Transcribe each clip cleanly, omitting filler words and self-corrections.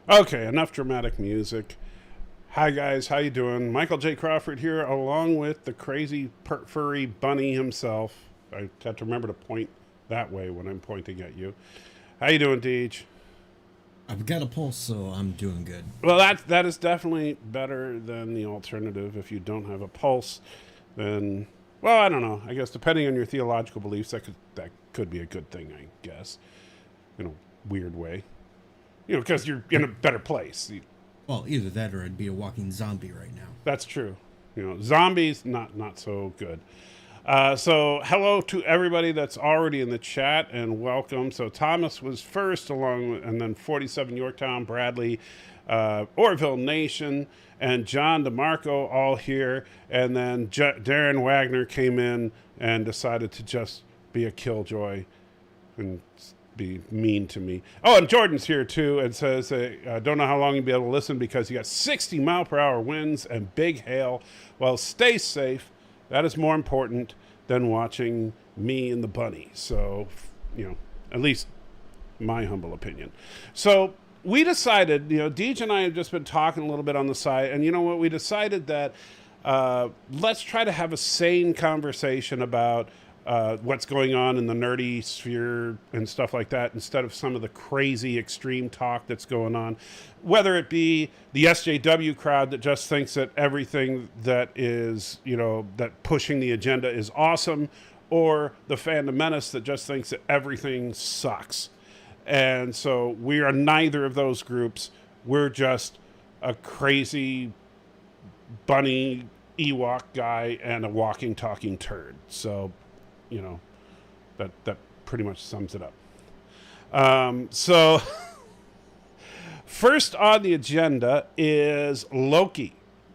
Okay, enough dramatic music. Hi guys, how you doing? Michael J. Crawford here, along with the crazy furry bunny himself. I have to remember to point that way when I'm pointing at you. How you doing, Deej? I've got a pulse, so I'm doing good. Well, that is definitely better than the alternative. If you don't have a pulse, then well, I don't know. I guess depending on your theological beliefs, that could be a good thing. I guess in a weird way. Because you're in a better place. Well, either that or I'd be a walking zombie right now. That's true. Zombies not so good. So hello to everybody that's already in the chat and welcome. So Thomas was first, and then 47 Yorktown, Bradley, Orville Nation, and John DeMarco all here, and then Darren Wagner came in and decided to just be a killjoy and be mean to me. Oh, and Jordan's here too and says, don't know how long you'll be able to listen because you got 60-mile-per-hour winds and big hail. Well, stay safe. That is more important than watching me and the bunny. So, at least my humble opinion. So we decided, Deej and I have just been talking a little bit on the side, and you know what? We decided that let's try to have a sane conversation about what's going on in the nerdy sphere and stuff like that instead of some of the crazy extreme talk that's going on, whether it be the SJW crowd that just thinks that everything that is, that pushing the agenda is awesome, or the fandom menace that just thinks that everything sucks. And so we are neither of those groups. We're just a crazy bunny Ewok guy and a walking, talking turd. So that pretty much sums it up. So first on the agenda is Loki.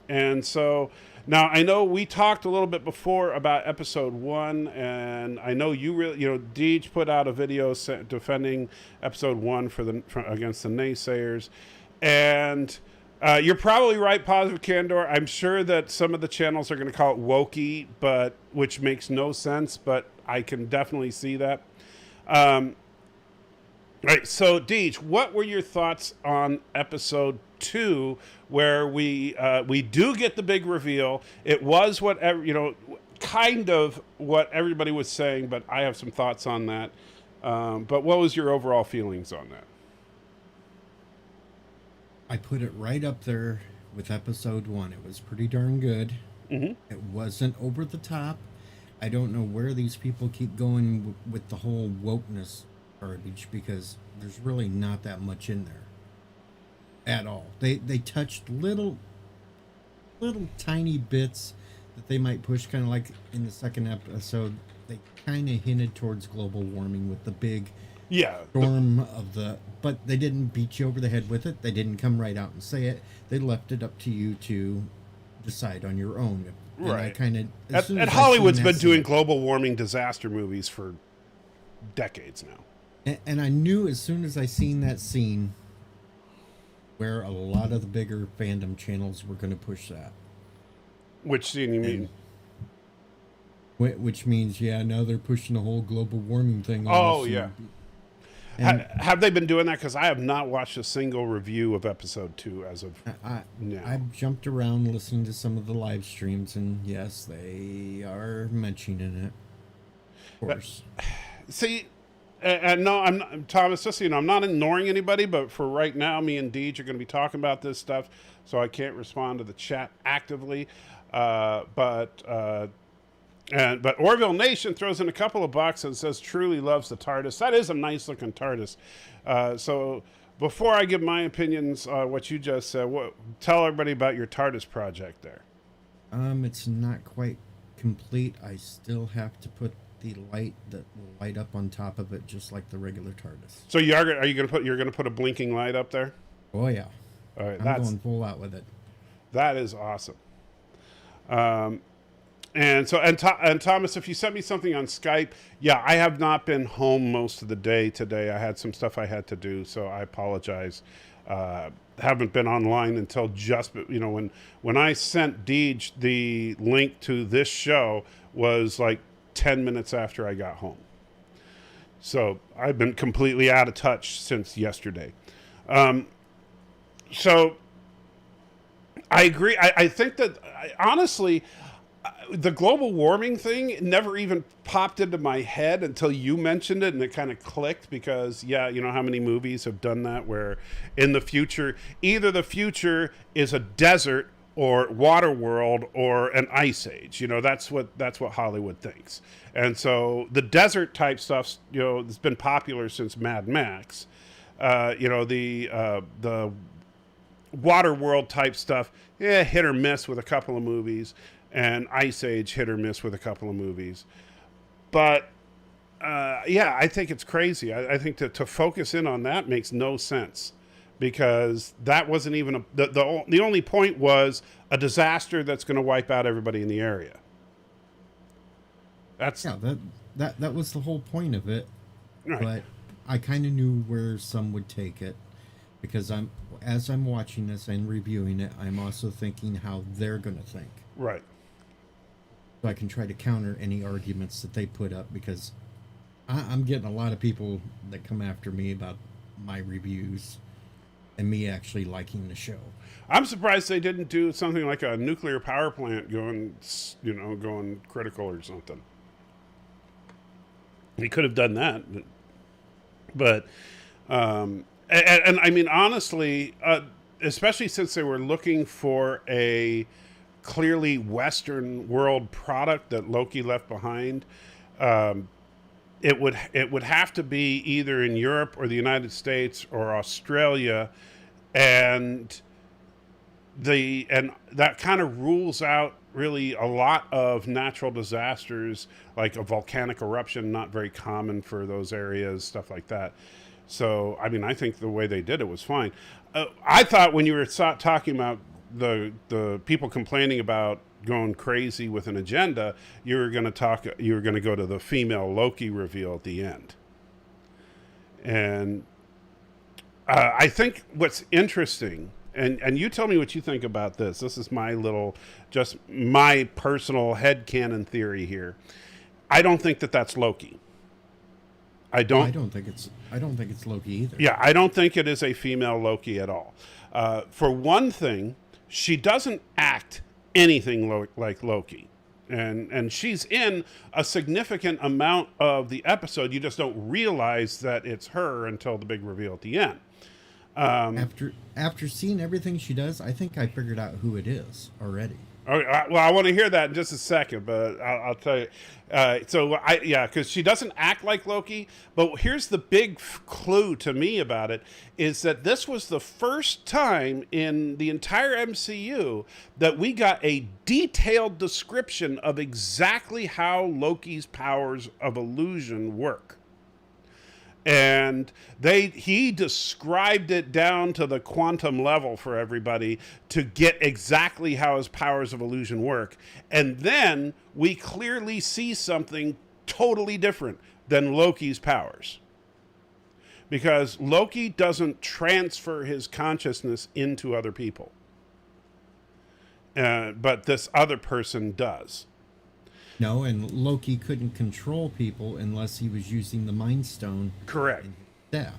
And so now I know we talked a little bit before about episode 1, and I know you really, Deej put out a video defending episode 1 against the naysayers. And you're probably right, Positive Candor. I'm sure that some of the channels are going to call it wokey, which makes no sense, but I can definitely see that. Right, so Deej, what were your thoughts on episode 2, where we do get the big reveal? It was kind of what everybody was saying, but I have some thoughts on that. But what was your overall feelings on that? I put it right up there with episode 1. It was pretty darn good. Mm-hmm. It wasn't over the top. I don't know where these people keep going with the whole wokeness garbage, because there's really not that much in there at all. They touched little tiny bits that they might push, kind of like in the second episode. They kind of hinted towards global warming with the big storm of the, but they didn't beat you over the head with it. They didn't come right out and say it. They left it up to you to decide on your own. And right. And Hollywood's been doing global warming disaster movies for decades now. And I knew as soon as I seen that scene where a lot of the bigger fandom channels were going to push that. Which scene you mean? Which means, now they're pushing the whole global warming thing. Oh, yeah. Have they been doing that? Because I have not watched a single review of episode 2 as of now. I've jumped around listening to some of the live streams, and yes, they are mentioning it. Of course. See, and no, I'm not, Thomas, just so you know, I'm not ignoring anybody, but for right now, me and Deej are going to be talking about this stuff, so I can't respond to the chat actively. But Orville Nation throws in a couple of bucks and says truly loves the TARDIS. That is a nice looking TARDIS. So before I give my opinions on what you just said, tell everybody about your TARDIS project there. It's not quite complete. I still have to put the light that will light up on top of it, just like the regular TARDIS. So you're gonna put a blinking light up there? Oh yeah. All right, I'm going full out with it. That is awesome. And Thomas, if you sent me something on Skype, I have not been home most of the day today. I had some stuff I had to do, so I apologize. Haven't been online until just, when I sent Deej the link to this show was like 10 minutes after I got home. So I've been completely out of touch since yesterday. So I agree. I think that honestly, the global warming thing never even popped into my head until you mentioned it, and it kind of clicked because, yeah, you know how many movies have done that where in the future, either the future is a desert or water world or an ice age. You know, that's what Hollywood thinks. And so the desert type stuff, you know, has been popular since Mad Max. The water world type stuff, yeah, hit or miss with a couple of movies, and Ice Age hit or miss with a couple of movies. But yeah, I think it's crazy. I think to focus in on that makes no sense because that wasn't even the only point was a disaster that's going to wipe out everybody in the area. That's Yeah, that was the whole point of it. right. But I kind of knew where some would take it because as I'm watching this and reviewing it, I'm also thinking how they're going to think. Right. So I can try to counter any arguments that they put up because I'm getting a lot of people that come after me about my reviews and me actually liking the show. I'm surprised they didn't do something like a nuclear power plant going critical or something. He could have done that, but and I mean honestly, especially since they were looking for a clearly Western world product that Loki left behind, it would have to be either in Europe or the United States or Australia, and that kind of rules out really a lot of natural disasters like a volcanic eruption, not very common for those areas, stuff like that. So I mean, I think the way they did it was fine. I thought when you were talking about the people complaining about going crazy with an agenda, you were going to go to the female Loki reveal at the end. And I think what's interesting, and you tell me what you think about this. This is just my personal headcanon theory here. I don't think that that's Loki. I don't think it's Loki either. Yeah, I don't think it is a female Loki at all. For one thing, she doesn't act anything like Loki. And she's in a significant amount of the episode. You just don't realize that it's her until the big reveal at the end. After seeing everything she does, I think I figured out who it is already. Well, I want to hear that in just a second, but I'll tell you. Because she doesn't act like Loki. But here's the big clue to me about it is that this was the first time in the entire MCU that we got a detailed description of exactly how Loki's powers of illusion work. And he described it down to the quantum level for everybody to get exactly how his powers of illusion work. And then we clearly see something totally different than Loki's powers. Because Loki doesn't transfer his consciousness into other people. But this other person does. No, and Loki couldn't control people unless he was using the Mind Stone. Correct. Yeah.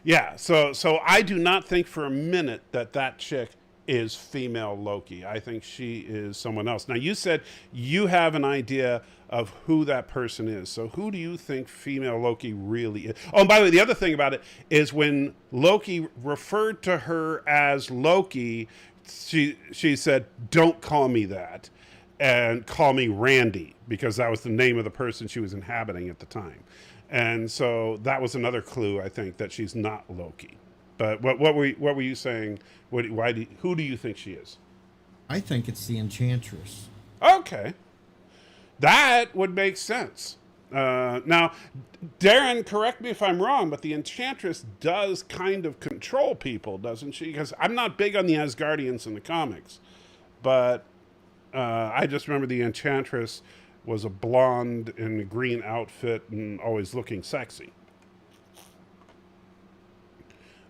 Yeah, so I do not think for a minute that chick is female Loki. I think she is someone else. Now, you said you have an idea of who that person is. So who do you think female Loki really is? Oh, and by the way, the other thing about it is when Loki referred to her as Loki, she said, "Don't call me that. And call me Randy," because that was the name of the person she was inhabiting at the time. And so that was another clue, I think, that she's not Loki. But what were you saying? Who do you think she is? I think it's the Enchantress. Okay. That would make sense. Now, Darren, correct me if I'm wrong, but the Enchantress does kind of control people, doesn't she? Because I'm not big on the Asgardians in the comics, but I just remember the Enchantress was a blonde in a green outfit and always looking sexy.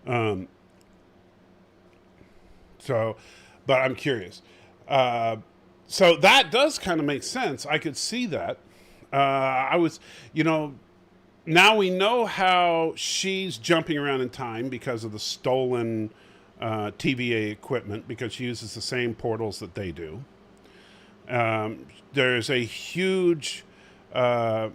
But I'm curious. So that does kind of make sense. I could see that. Now we know how she's jumping around in time because of the stolen TVA equipment because she uses the same portals that they do. There's a huge, and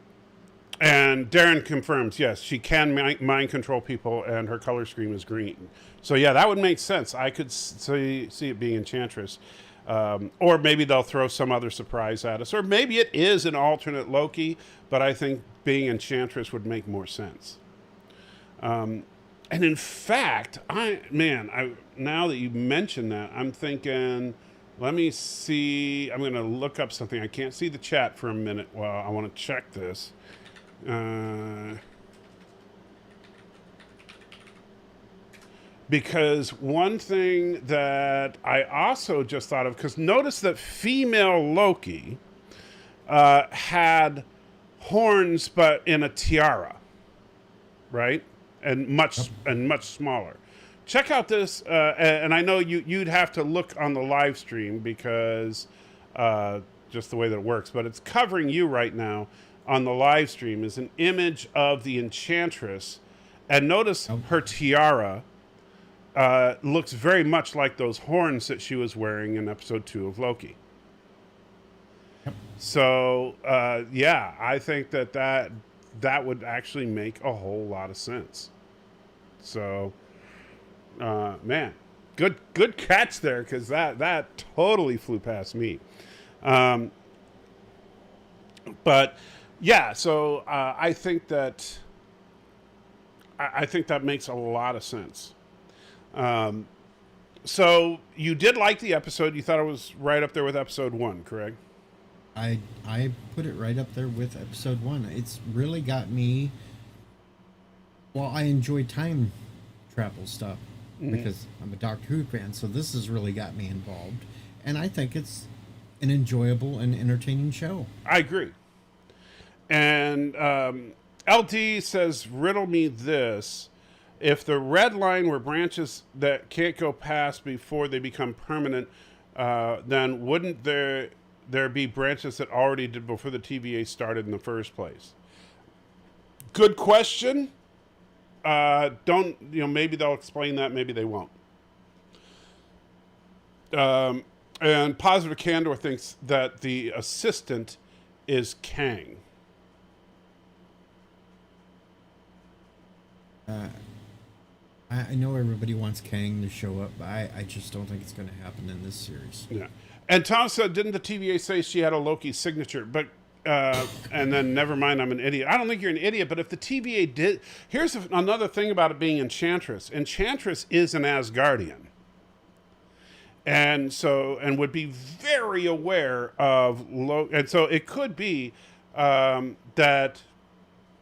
Darren confirms, yes, she can mind control people, and her color scheme is green. So yeah, that would make sense. I could see it being Enchantress. Or maybe they'll throw some other surprise at us. Or maybe it is an alternate Loki, but I think being Enchantress would make more sense. And in fact, now that you mention that, I'm thinking, let me see. I'm going to look up something. I can't see the chat for a minute while I want to check this. Because one thing that I also just thought of, because notice that female Loki had horns, but in a tiara, right? And much smaller. Check out this, and I know you'd have to look on the live stream because just the way that it works, but it's covering you right now on the live stream is an image of the Enchantress, and notice her tiara looks very much like those horns that she was wearing in episode 2 of Loki. Yep. So, yeah, I think that would actually make a whole lot of sense. So, man, good catch there, because that totally flew past me. But yeah, so I think that makes a lot of sense. So you did like the episode. You thought it was right up there with episode 1, correct? I put it right up there with episode 1. It's really got me. Well, I enjoy time travel stuff because I'm a Doctor Who fan, so this has really got me involved, and I think it's an enjoyable and entertaining show. I agree. And LD says, riddle me this. If the red line were branches that can't go past before they become permanent, then wouldn't there be branches that already did before the TVA started in the first place? Good question. Maybe they'll explain that, maybe they won't. And Positive Candor thinks that the assistant is Kang. I know everybody wants Kang to show up, but I just don't think it's going to happen in this series. Yeah. And Tom said, didn't the TVA say she had a Loki signature? But and then never mind, I'm an idiot. I don't think you're an idiot, but if the TVA did... Here's another thing about it being Enchantress. Enchantress is an Asgardian. And would be very aware of Loki. And so it could be that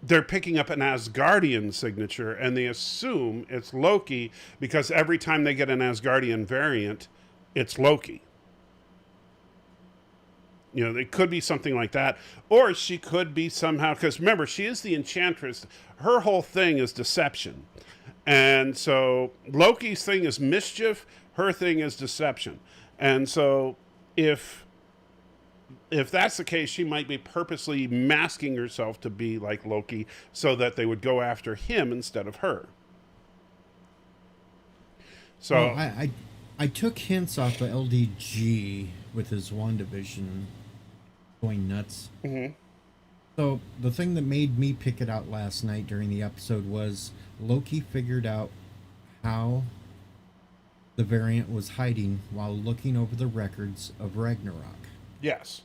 they're picking up an Asgardian signature and they assume it's Loki because every time they get an Asgardian variant, it's Loki. It could be something like that. Or she could be somehow, because remember, she is the Enchantress. Her whole thing is deception. And so Loki's thing is mischief. Her thing is deception. And so if that's the case, she might be purposely masking herself to be like Loki so that they would go after him instead of her. So well, I took hints off of LDG with his WandaVision going nuts. Mm-hmm. So the thing that made me pick it out last night during the episode was Loki figured out how the variant was hiding while looking over the records of Ragnarok. Yes.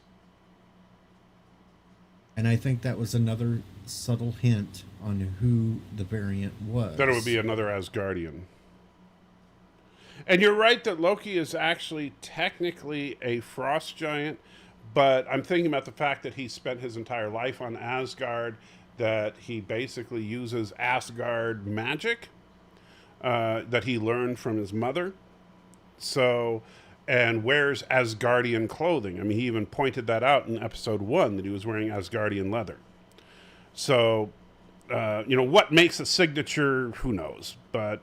And I think that was another subtle hint on who the variant was. That it would be another Asgardian. And you're right that Loki is actually technically a frost giant, but I'm thinking about the fact that he spent his entire life on Asgard, that he basically uses Asgard magic that he learned from his mother. So, and wears Asgardian clothing. I mean, he even pointed that out in episode 1 that he was wearing Asgardian leather. So, what makes a signature, who knows? But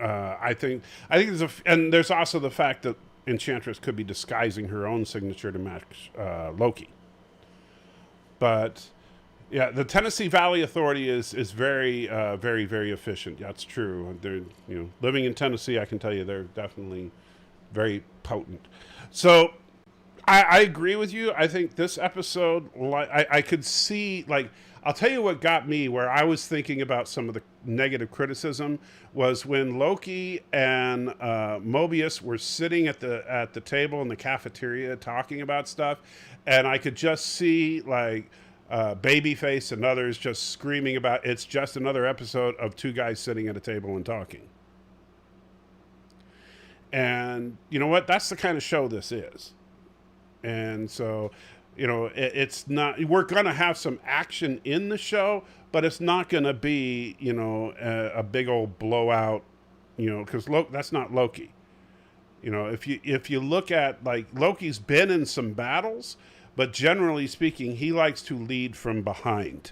I think there's also the fact that Enchantress could be disguising her own signature to match Loki. But Yeah, the Tennessee Valley Authority is very very very efficient. That's true. They're living in Tennessee, I can tell you they're definitely very potent. So I agree with you. I think this episode, I could see, like, I'll tell you what got me where I was thinking about some of the negative criticism was when Loki and Mobius were sitting at the table in the cafeteria talking about stuff, and I could just see like Babyface and others just screaming about it's just another episode of two guys sitting at a table and talking. And you know what? That's the kind of show this is. And so, it's not, we're going to have some action in the show, but it's not going to be, a big old blowout, because that's not Loki. If you look at, like, Loki's been in some battles, but generally speaking, he likes to lead from behind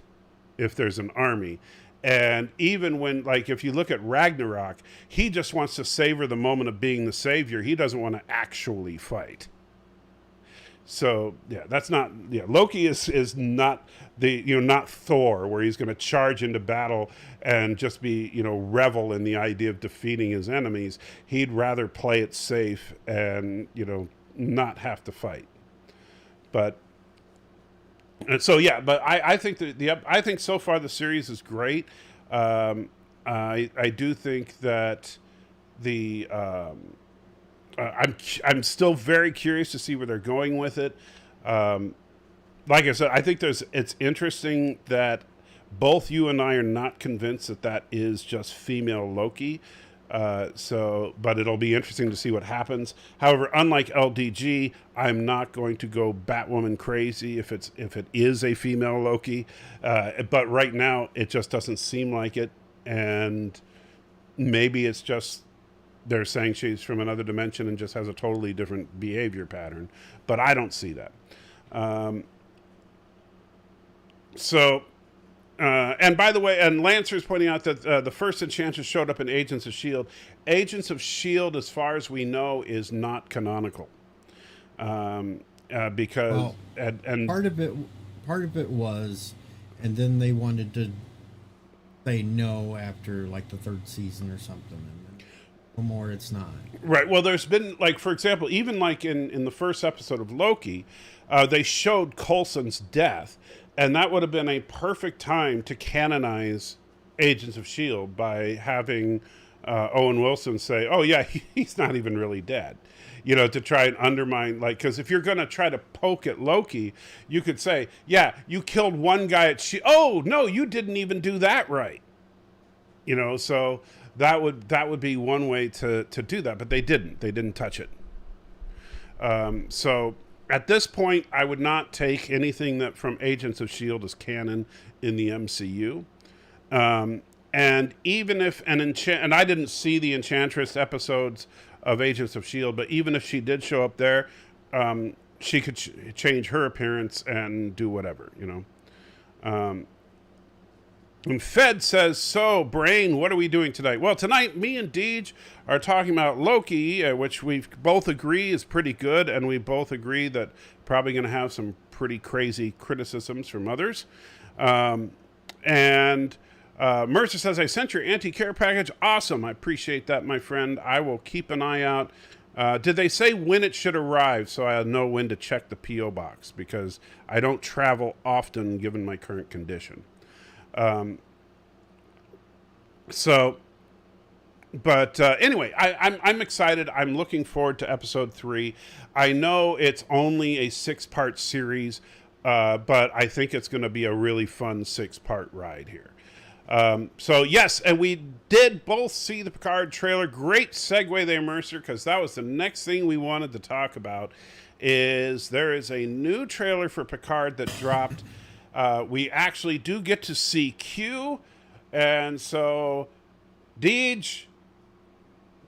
if there's an army. And even when, like, if you look at Ragnarok, he just wants to savor the moment of being the savior. He doesn't want to actually fight. So yeah, that's not, Loki is not not Thor, where he's going to charge into battle and just be, revel in the idea of defeating his enemies. He'd rather play it safe and, not have to fight. But I think I think so far the series is great. I do think that the I'm still very curious to see where they're going with it. Like I said, I think it's interesting that both you and I are not convinced that is just female Loki. But it'll be interesting to see what happens. However, unlike LDG, I'm not going to go Batwoman crazy if it is a female Loki. But right now, it just doesn't seem like it, and maybe it's just they're saying she's from another dimension and just has a totally different behavior pattern. But I don't see that. And by the way, and Lancer's pointing out that the first Enchantress showed up in Agents of S.H.I.E.L.D. Agents of S.H.I.E.L.D., as far as we know, is not canonical. Because... and part of it was, and then they wanted to say no after, like, the third season or something. And no more, it's not. Right. Well, there's been, like, for example, even like in the first episode of Loki, they showed Coulson's death. And that would have been a perfect time to canonize Agents of S.H.I.E.L.D. by having Owen Wilson say, oh, yeah, he's not even really dead. To try and undermine, like, because if you're going to try to poke at Loki, you could say, yeah, you killed one guy at S.H.I.E.L.D. Oh, no, you didn't even do that right. So that would be one way to do that. But they didn't. They didn't touch it. So... At this point, I would not take anything that from Agents of S.H.I.E.L.D. as canon in the MCU. And even if and I didn't see the Enchantress episodes of Agents of S.H.I.E.L.D., but even if she did show up there, she could change her appearance and do whatever, And Fed says, so, Brain, what are we doing tonight? Well, tonight, me and Deej are talking about Loki, which we both agree is pretty good, and we both agree that probably going to have some pretty crazy criticisms from others. And Mercer says, I sent your anti-care package. Awesome. I appreciate that, my friend. I will keep an eye out. Did they say when it should arrive so I'll know when to check the P.O. box? Because I don't travel often given my current condition. Anyway, I'm excited. I'm looking forward to episode 3. I know it's only a 6-part series, but I think it's going to be a really fun 6-part ride here. Yes, and we did both see the Picard trailer. Great segue there, Mercer, because that was the next thing we wanted to talk about. There is a new trailer for Picard that dropped. We actually do get to see Q, and so, Deej,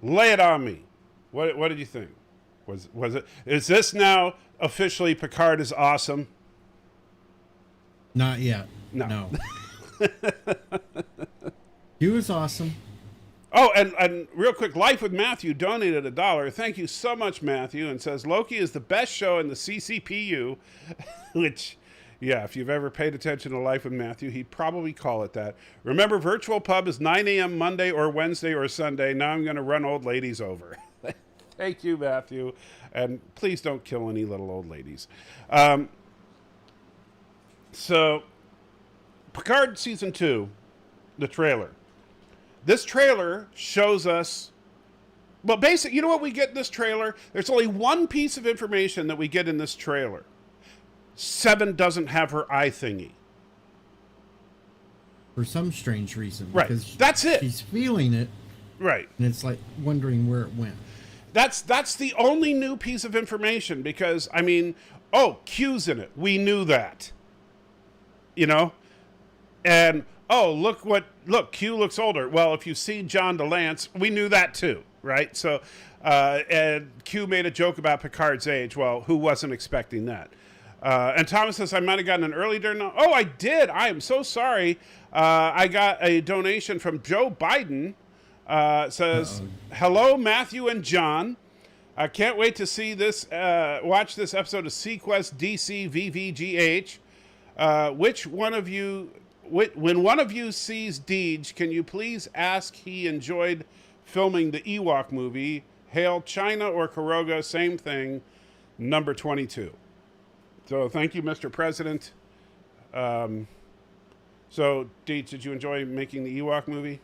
lay it on me. What did you think? Was it? Is this now officially Picard is awesome? Not yet. No. Q is awesome. Oh, and real quick, Life with Matthew donated $1. Thank you so much, Matthew, and says Loki is the best show in the CCPU, which. Yeah, if you've ever paid attention to Life with Matthew, he'd probably call it that. Remember, virtual pub is 9 a.m. Monday or Wednesday or Sunday. Now I'm going to run old ladies over. Thank you, Matthew. And please don't kill any little old ladies. So, Picard Season 2, the trailer. This trailer shows us... Well, basically, you know what we get in this trailer? There's only one piece of information that we get in this trailer. Seven doesn't have her eye thingy. For some strange reason. Right. Because that's it. She's feeling it. Right. And it's like wondering where it went. That's the only new piece of information because, I mean, oh, Q's in it. We knew that. You know? And, oh, look, Q looks older. Well, if you see John DeLance, we knew that too, right? So, and Q made a joke about Picard's age. Well, who wasn't expecting that? And Thomas says, I might have gotten an early donation. Oh, I did. I am so sorry. I got a donation from Joe Biden. Says, hello, Matthew and John. I can't wait to see this, watch this episode of Sequest DC VVGH. Which one of you, when one of you sees Deej, can you please ask he enjoyed filming the Ewok movie? Hail China or Kuroga, same thing, number 22. So thank you, Mr. President. So, Deej, did you enjoy making the Ewok movie?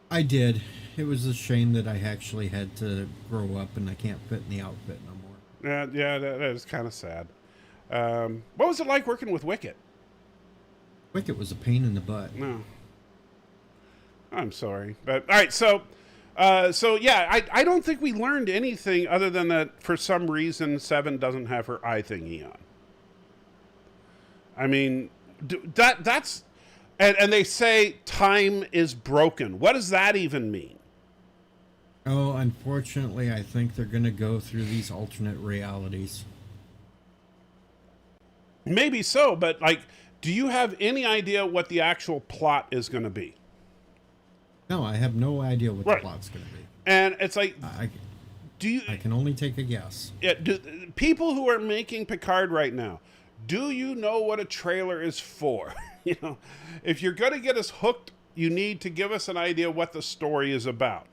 I did. It was a shame that I actually had to grow up and I can't fit in the outfit no more. Yeah, that is kind of sad. What was it like working with Wicket? Wicket was a pain in the butt. No. I'm sorry. But, all right, so yeah, I don't think we learned anything other than that for some reason Seven doesn't have her eye thingy on. I mean, that's... And they say time is broken. What does that even mean? Oh, unfortunately, I think they're going to go through these alternate realities. Maybe so, but, like, do you have any idea what the actual plot is going to be? No, I have no idea what the plot's going to be. And it's like, I can only take a guess. Yeah, people who are making Picard right now, do you know what a trailer is for? You know, if you're going to get us hooked, you need to give us an idea what the story is about.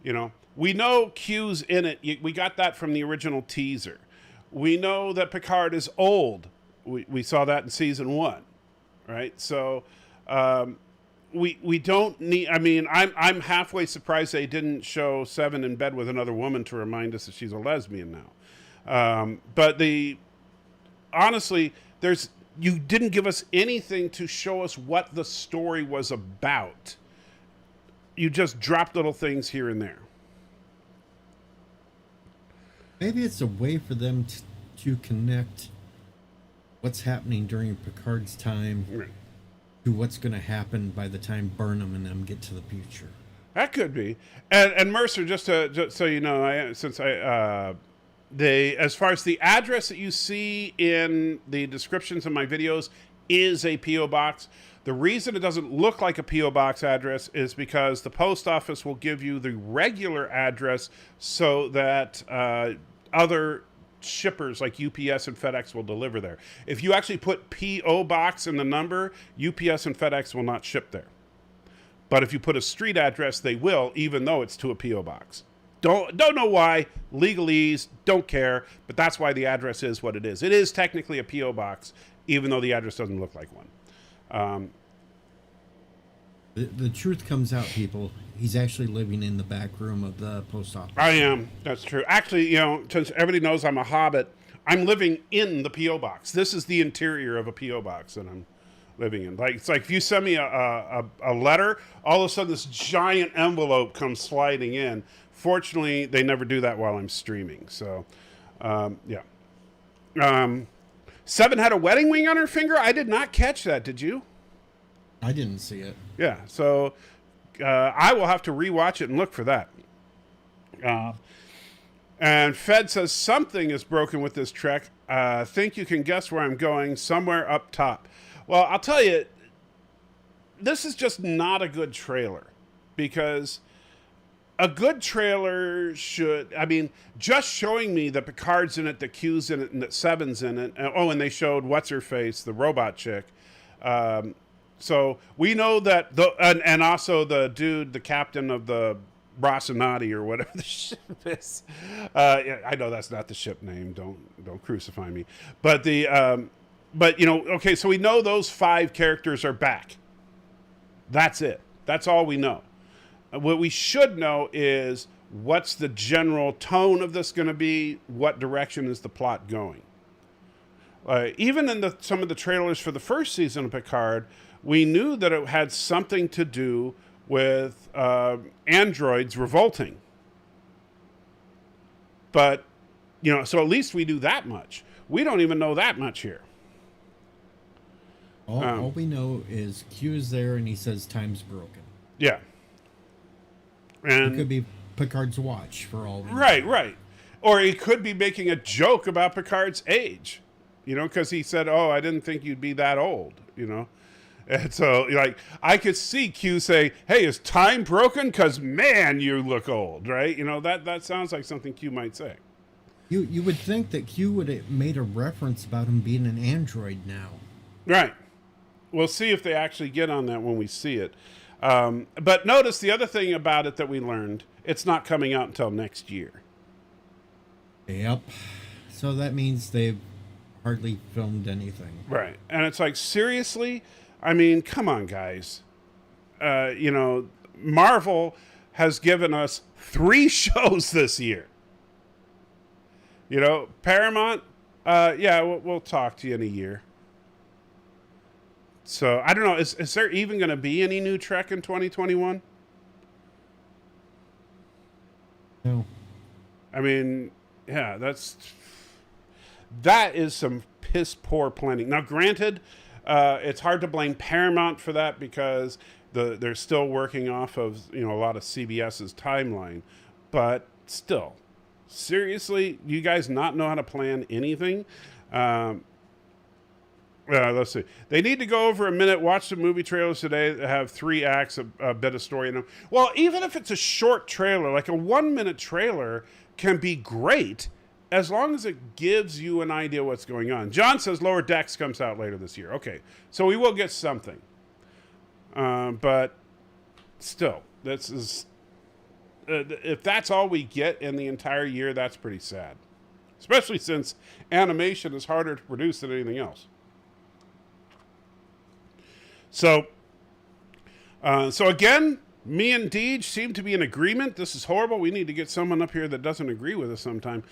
You know, we know Q's in it. We got that from the original teaser. We know that Picard is old. We saw that in season 1, right? So we don't need. I mean, I'm halfway surprised they didn't show Seven in bed with another woman to remind us that she's a lesbian now. But honestly, you didn't give us anything to show us what the story was about. You just dropped little things here and there. Maybe it's a way for them to connect what's happening during Picard's time to what's going to happen by the time Burnham and them get to the future. That could be. And Mercer, just so you know, as far as the address that you see in the descriptions of my videos is a P.O. box. The reason it doesn't look like a P.O. box address is because the post office will give you the regular address so that other shippers like UPS and FedEx will deliver there. If you actually put P.O. box in the number, UPS and FedEx will not ship there. But if you put a street address, they will, even though it's to a P.O. box. Don't know why, legalese, don't care, but that's why the address is what it is. It is technically a P.O. box, even though the address doesn't look like one. The truth comes out, people. He's actually living in the back room of the post office. I am. That's true. Actually, you know, since everybody knows I'm a hobbit, I'm living in the P.O. box. This is the interior of a P.O. box that I'm living in. Like, it's like if you send me a letter, all of a sudden this giant envelope comes sliding in. Fortunately, they never do that while I'm streaming. So, yeah. Seven had a wedding ring on her finger. I did not catch that. Did you? I didn't see it. Yeah. So, I will have to rewatch it and look for that. And Fed says something is broken with this trek. Think you can guess where I'm going? Somewhere up top. Well, I'll tell you, this is just not a good trailer because a good trailer should, I mean, just showing me that Picard's in it, that Q's in it, and that Seven's in it. And they showed what's-her-face, the robot chick. So we know that, and also the dude, the captain of the Rocinante or whatever the ship is. Yeah, I know that's not the ship name. Don't crucify me. But okay, so we know those 5 characters are back. That's it. That's all we know. What we should know is what's the general tone of this going to be? What direction is the plot going? Even in some of the trailers for the first season of Picard, we knew that it had something to do with androids revolting. But, so at least we knew that much. We don't even know that much here. All we know is Q is there and he says time's broken. Yeah. And it could be Picard's watch for all we know. Right. Or he could be making a joke about Picard's age, because he said, "Oh, I didn't think you'd be that old," And so, I could see Q say, "Hey, is time broken? Because, man, you look old," right? That sounds like something Q might say. You would think that Q would have made a reference about him being an android now. Right. We'll see if they actually get on that when we see it. But notice the other thing about it that we learned, it's not coming out until next year. Yep. So that means they've hardly filmed anything. Right. And it's like, seriously? I mean, come on, guys. Marvel has given us 3 shows this year. Paramount, we'll talk to you in a year. So, I don't know. Is there even going to be any new Trek in 2021? No. I mean, yeah, that is some piss poor planning. Now, granted, it's hard to blame Paramount for that because they're still working off of a lot of CBS's timeline. But still, seriously, you guys not know how to plan anything? Let's see. They need to go over a minute, watch the movie trailers today that have 3 acts, a bit of story in them. Well, even if it's a short trailer, like a 1-minute trailer can be great as long as it gives you an idea what's going on. John says Lower Decks comes out later this year. Okay, so we will get something. But still, this is if that's all we get in the entire year, that's pretty sad. Especially since animation is harder to produce than anything else. So again, me and Deej seem to be in agreement. This is horrible. We need to get someone up here that doesn't agree with us sometime.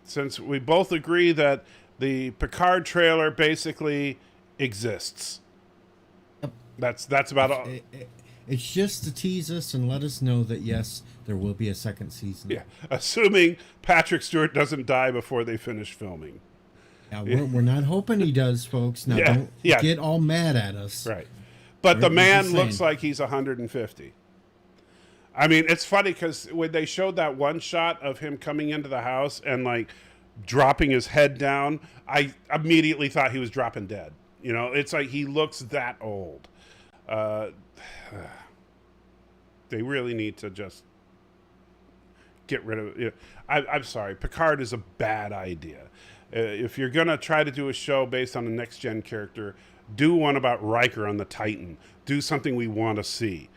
Since we both agree that the Picard trailer basically exists. That's about all. It's just to tease us and let us know that, yes, there will be a second season. Yeah, assuming Patrick Stewart doesn't die before they finish filming. Now, we're not hoping he does, folks. Now, don't get all mad at us. Right. But the man looks like he's 150. I mean, it's funny because when they showed that one shot of him coming into the house and, dropping his head down, I immediately thought he was dropping dead. It's like he looks that old. They really need to just get rid of it. I'm sorry. Picard is a bad idea. If you're going to try to do a show based on a next-gen character, do one about Riker on the Titan. Do something we want to see.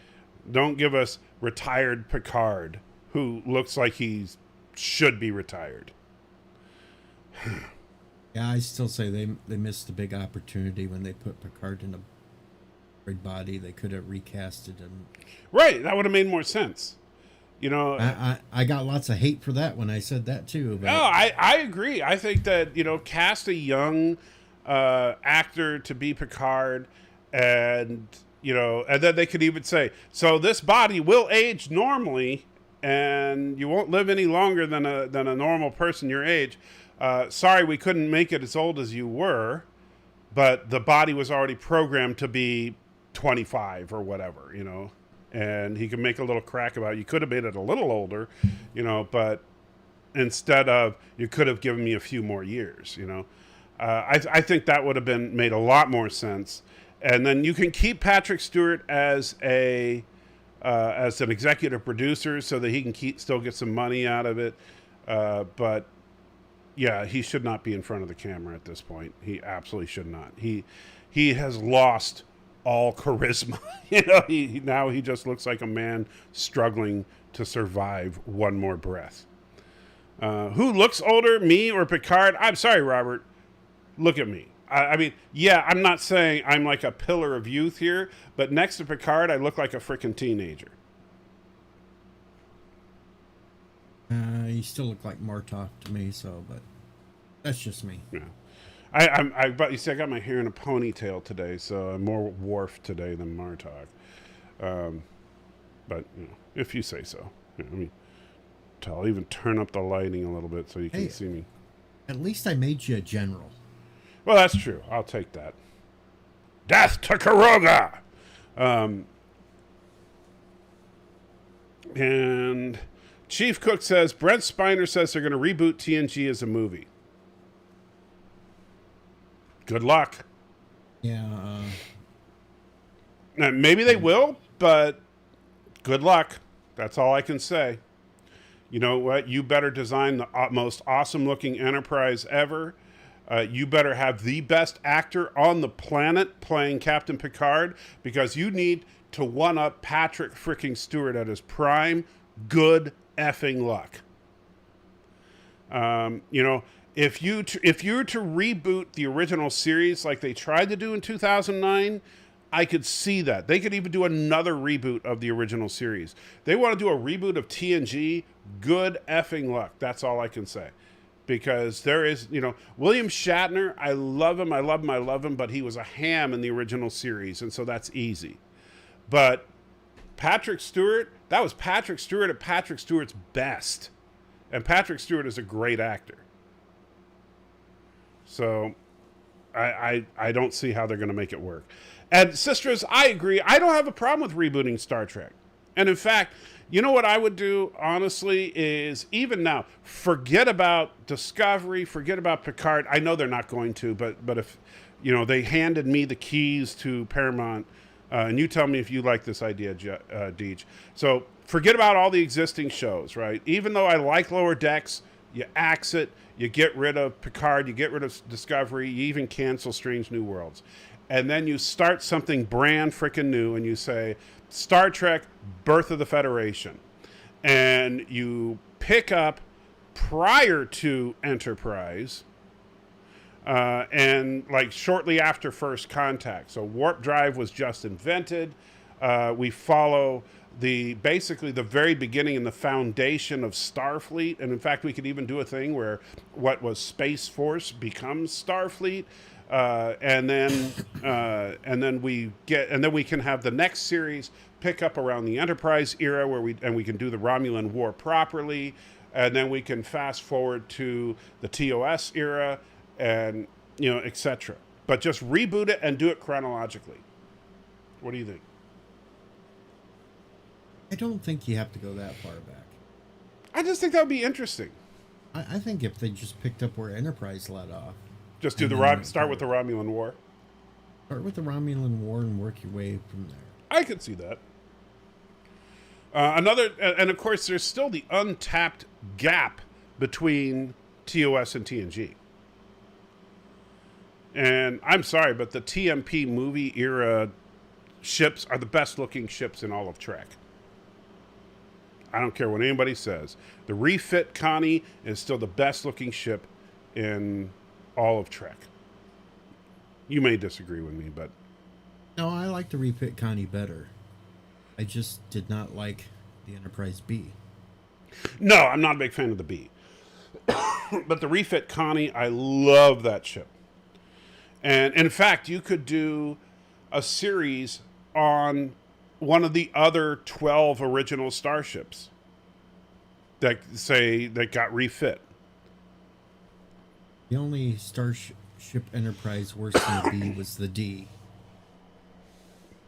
Don't give us retired Picard who looks like he should be retired. Yeah, I still say they missed a big opportunity when they put Picard in a bird body. They could have recasted him. Right, that would have made more sense. I got lots of hate for that when I said that too. But... No, I agree. I think that cast a young actor to be Picard, and and then they could even say, so this body will age normally, and you won't live any longer than a normal person your age. Sorry, we couldn't make it as old as you were, but the body was already programmed to be 25 or whatever, and he could make a little crack about it. You could have made it a little older, but instead of, you could have given me a few more years, I think that would have made a lot more sense. And then you can keep Patrick Stewart as a as an executive producer so that he can still get some money out of it. But yeah, he should not be in front of the camera at this point. He absolutely should not. He has lost all charisma. Now he just looks like a man struggling to survive one more breath. Who looks older, me or Picard? I'm sorry, Robert. Look at me. I mean, yeah, I'm not saying I'm like a pillar of youth here, but next to Picard, I look like a freaking teenager. You still look like Martok to me, but that's just me. Yeah. But you see, I got my hair in a ponytail today, so I'm more Worf today than Martok. But if you say so. I'll even turn up the lighting a little bit so you can see me. At least I made you a general. Well, that's true. I'll take that. Death to Karoga! And Chief Cook says, Brent Spiner says they're going to reboot TNG as a movie. Good luck. Yeah. Now, maybe they will, but good luck. That's all I can say. You know what? You better design the most awesome-looking Enterprise ever. You better have the best actor on the planet playing Captain Picard, because you need to one-up Patrick freaking Stewart at his prime. Good effing luck. If you were to reboot the original series like they tried to do in 2009, I could see that. They could even do another reboot of the original series. They want to do a reboot of TNG. Good effing luck. That's all I can say. Because there is, William Shatner, I love him, but he was a ham in the original series, and so that's easy. But Patrick Stewart, that was Patrick Stewart at Patrick Stewart's best. And Patrick Stewart is a great actor. So I don't see how they're going to make it work. And Sisters, I agree. I don't have a problem with rebooting Star Trek. And in fact, you know what I would do, honestly, is even now, forget about Discovery, forget about Picard. I know they're not going to, but if, they handed me the keys to Paramount, and you tell me if you like this idea, Deej. So forget about all the existing shows, right? Even though I like Lower Decks, you axe it, you get rid of Picard, you get rid of Discovery, you even cancel Strange New Worlds. And then you start something brand freaking new, and you say, Star Trek, Birth of the Federation. And you pick up prior to Enterprise, and like shortly after First Contact. So Warp Drive was just invented. We follow basically the very beginning and the foundation of Starfleet. And in fact, we could even do a thing where what was Space Force becomes Starfleet. And then we can have the next series pick up around the Enterprise era where we can do the Romulan War properly, and then we can fast forward to the TOS era, and etc. But just reboot it and do it chronologically. What do you think? I don't think you have to go that far back. I just think that would be interesting. I think if they just picked up where Enterprise let off. Just do start with the Romulan War. Start with the Romulan War and work your way from there. I could see that. And of course, there's still the untapped gap between TOS and TNG. And I'm sorry, but the TMP movie era ships are the best looking ships in all of Trek. I don't care what anybody says. The refit Connie is still the best looking ship in all of Trek. You may disagree with me, but... No, I like the refit Connie better. I just did not like the Enterprise B. No, I'm not a big fan of the B. But the refit Connie, I love that ship. And in fact, you could do a series on one of the other 12 original starships that got refit. The only Starship Enterprise worse than the B was the D.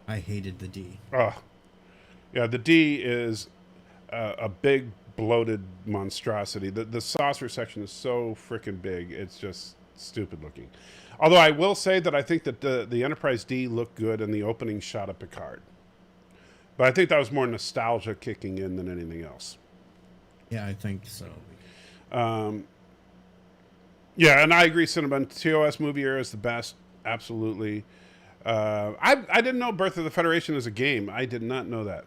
I hated the D. Oh, yeah, the D is a big bloated monstrosity. The saucer section is so freaking big, it's just stupid looking. Although I will say that I think that the Enterprise D looked good in the opening shot of Picard. But I think that was more nostalgia kicking in than anything else. Yeah, I think so. Yeah, and I agree. Cinnabon TOS movie era is the best. Absolutely. I didn't know Birth of the Federation is a game. I did not know that.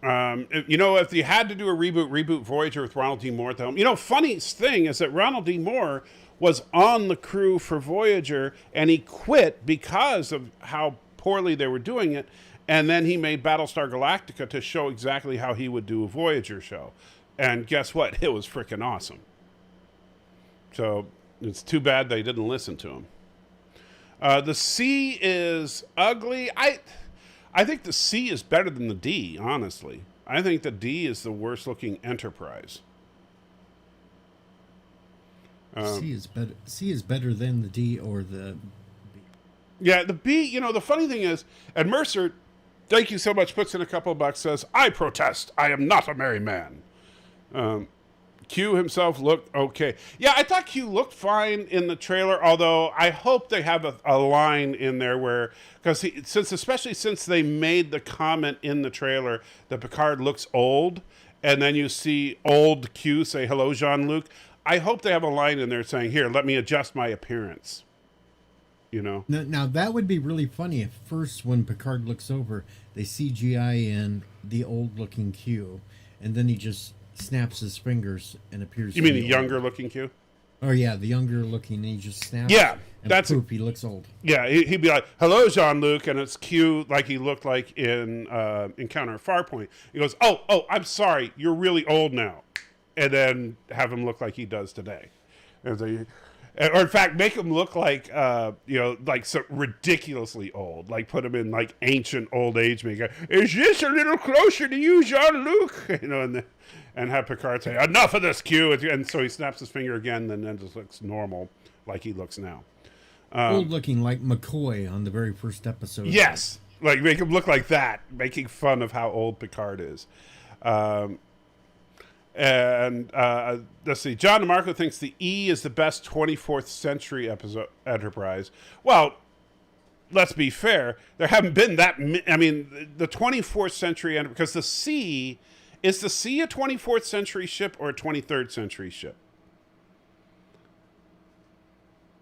If you had to do a reboot Voyager with Ronald D. Moore at the helm. Funniest thing is that Ronald D. Moore was on the crew for Voyager, and he quit because of how poorly they were doing it. And then he made Battlestar Galactica to show exactly how he would do a Voyager show. And guess what? It was freaking awesome. So it's too bad they didn't listen to him. The C is ugly. I think the C is better than the D, honestly. I think the D is the worst looking Enterprise. C is better than the D or the B. Yeah, the B, the funny thing is, and Mercer, thank you so much, puts in a couple of bucks, says, I protest. I am not a merry man. Q himself looked okay. Yeah, I thought Q looked fine in the trailer, although I hope they have a line in there where, especially since they made the comment in the trailer that Picard looks old, and then you see old Q say, hello, Jean-Luc. I hope they have a line in there saying, here, let me adjust my appearance. Now that would be really funny if first when Picard looks over, they CGI in the old looking Q, and then he just snaps his fingers and appears. You mean the younger looking Q? Oh yeah, the younger looking, and he just snaps. Yeah, and poof, he looks old. Yeah, he'd be like, "Hello, Jean-Luc," and it's Q like he looked like in Encounter at Farpoint. He goes, "Oh, I'm sorry, you're really old now," and then have him look like he does today, or in fact, make him look like like so ridiculously old, like put him in like ancient old age makeup. Is this a little closer to you, Jean-Luc? And have Picard say, enough of this, Q. And so he snaps his finger again, and then just looks normal, like he looks now. Old looking like McCoy on the very first episode. Yes. Like, make him look like that, making fun of how old Picard is. Let's see. John DeMarco thinks the E is the best 24th century Enterprise. Well, let's be fair. There haven't been that... the 24th century... Because the C... Is the C a 24th century ship or a 23rd century ship?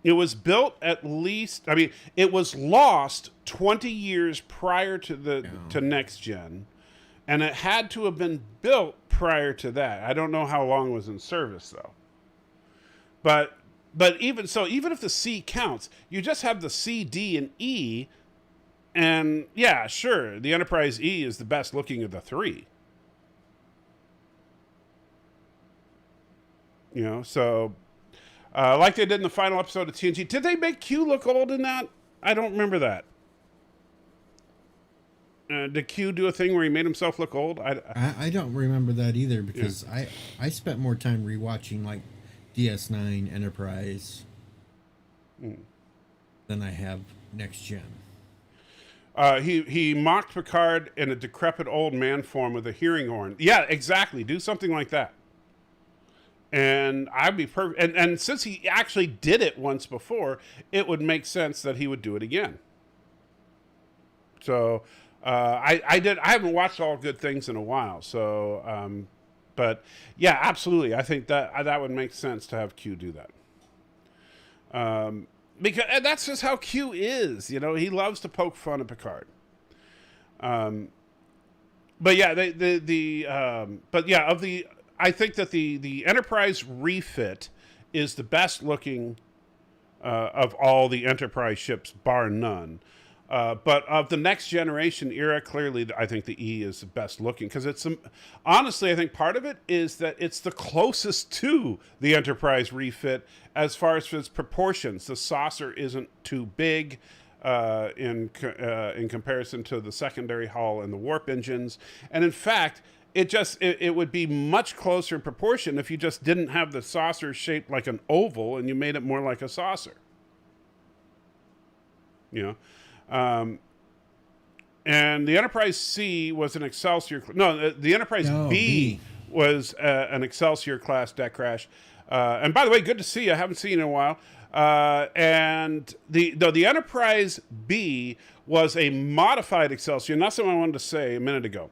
It was built at least... it was lost 20 years prior to Next Gen. And it had to have been built prior to that. I don't know how long it was in service, though. But even so, even if the C counts, you just have the C, D, and E. And, yeah, sure, the Enterprise E is the best looking of the three. So like they did in the final episode of TNG. Did they make Q look old in that? I don't remember that. Did Q do a thing where he made himself look old? I don't remember that either because I spent more time rewatching like DS9 Enterprise than I have Next Gen. He mocked Picard in a decrepit old man form with a hearing horn. Yeah, exactly. Do something like that. And I'd be perfect. And since he actually did it once before, it would make sense that he would do it again. So I haven't watched All Good Things in a while. So, but yeah, absolutely. I think that would make sense to have Q do that. Because that's just how Q is. He loves to poke fun at Picard. But yeah, I think that the Enterprise refit is the best looking of all the Enterprise ships, bar none. But of the Next Generation era, clearly, I think the E is the best looking because honestly, I think part of it is that it's the closest to the Enterprise refit as far as its proportions. The saucer isn't too big in comparison to the secondary hull and the warp engines, and in fact. It would be much closer in proportion if you just didn't have the saucer shaped like an oval and you made it more like a saucer. And the Enterprise C was an Excelsior. The Enterprise B was an Excelsior class deck crash. And by the way, good to see you. I haven't seen you in a while. And the Enterprise B was a modified Excelsior, and that's what I wanted to say a minute ago,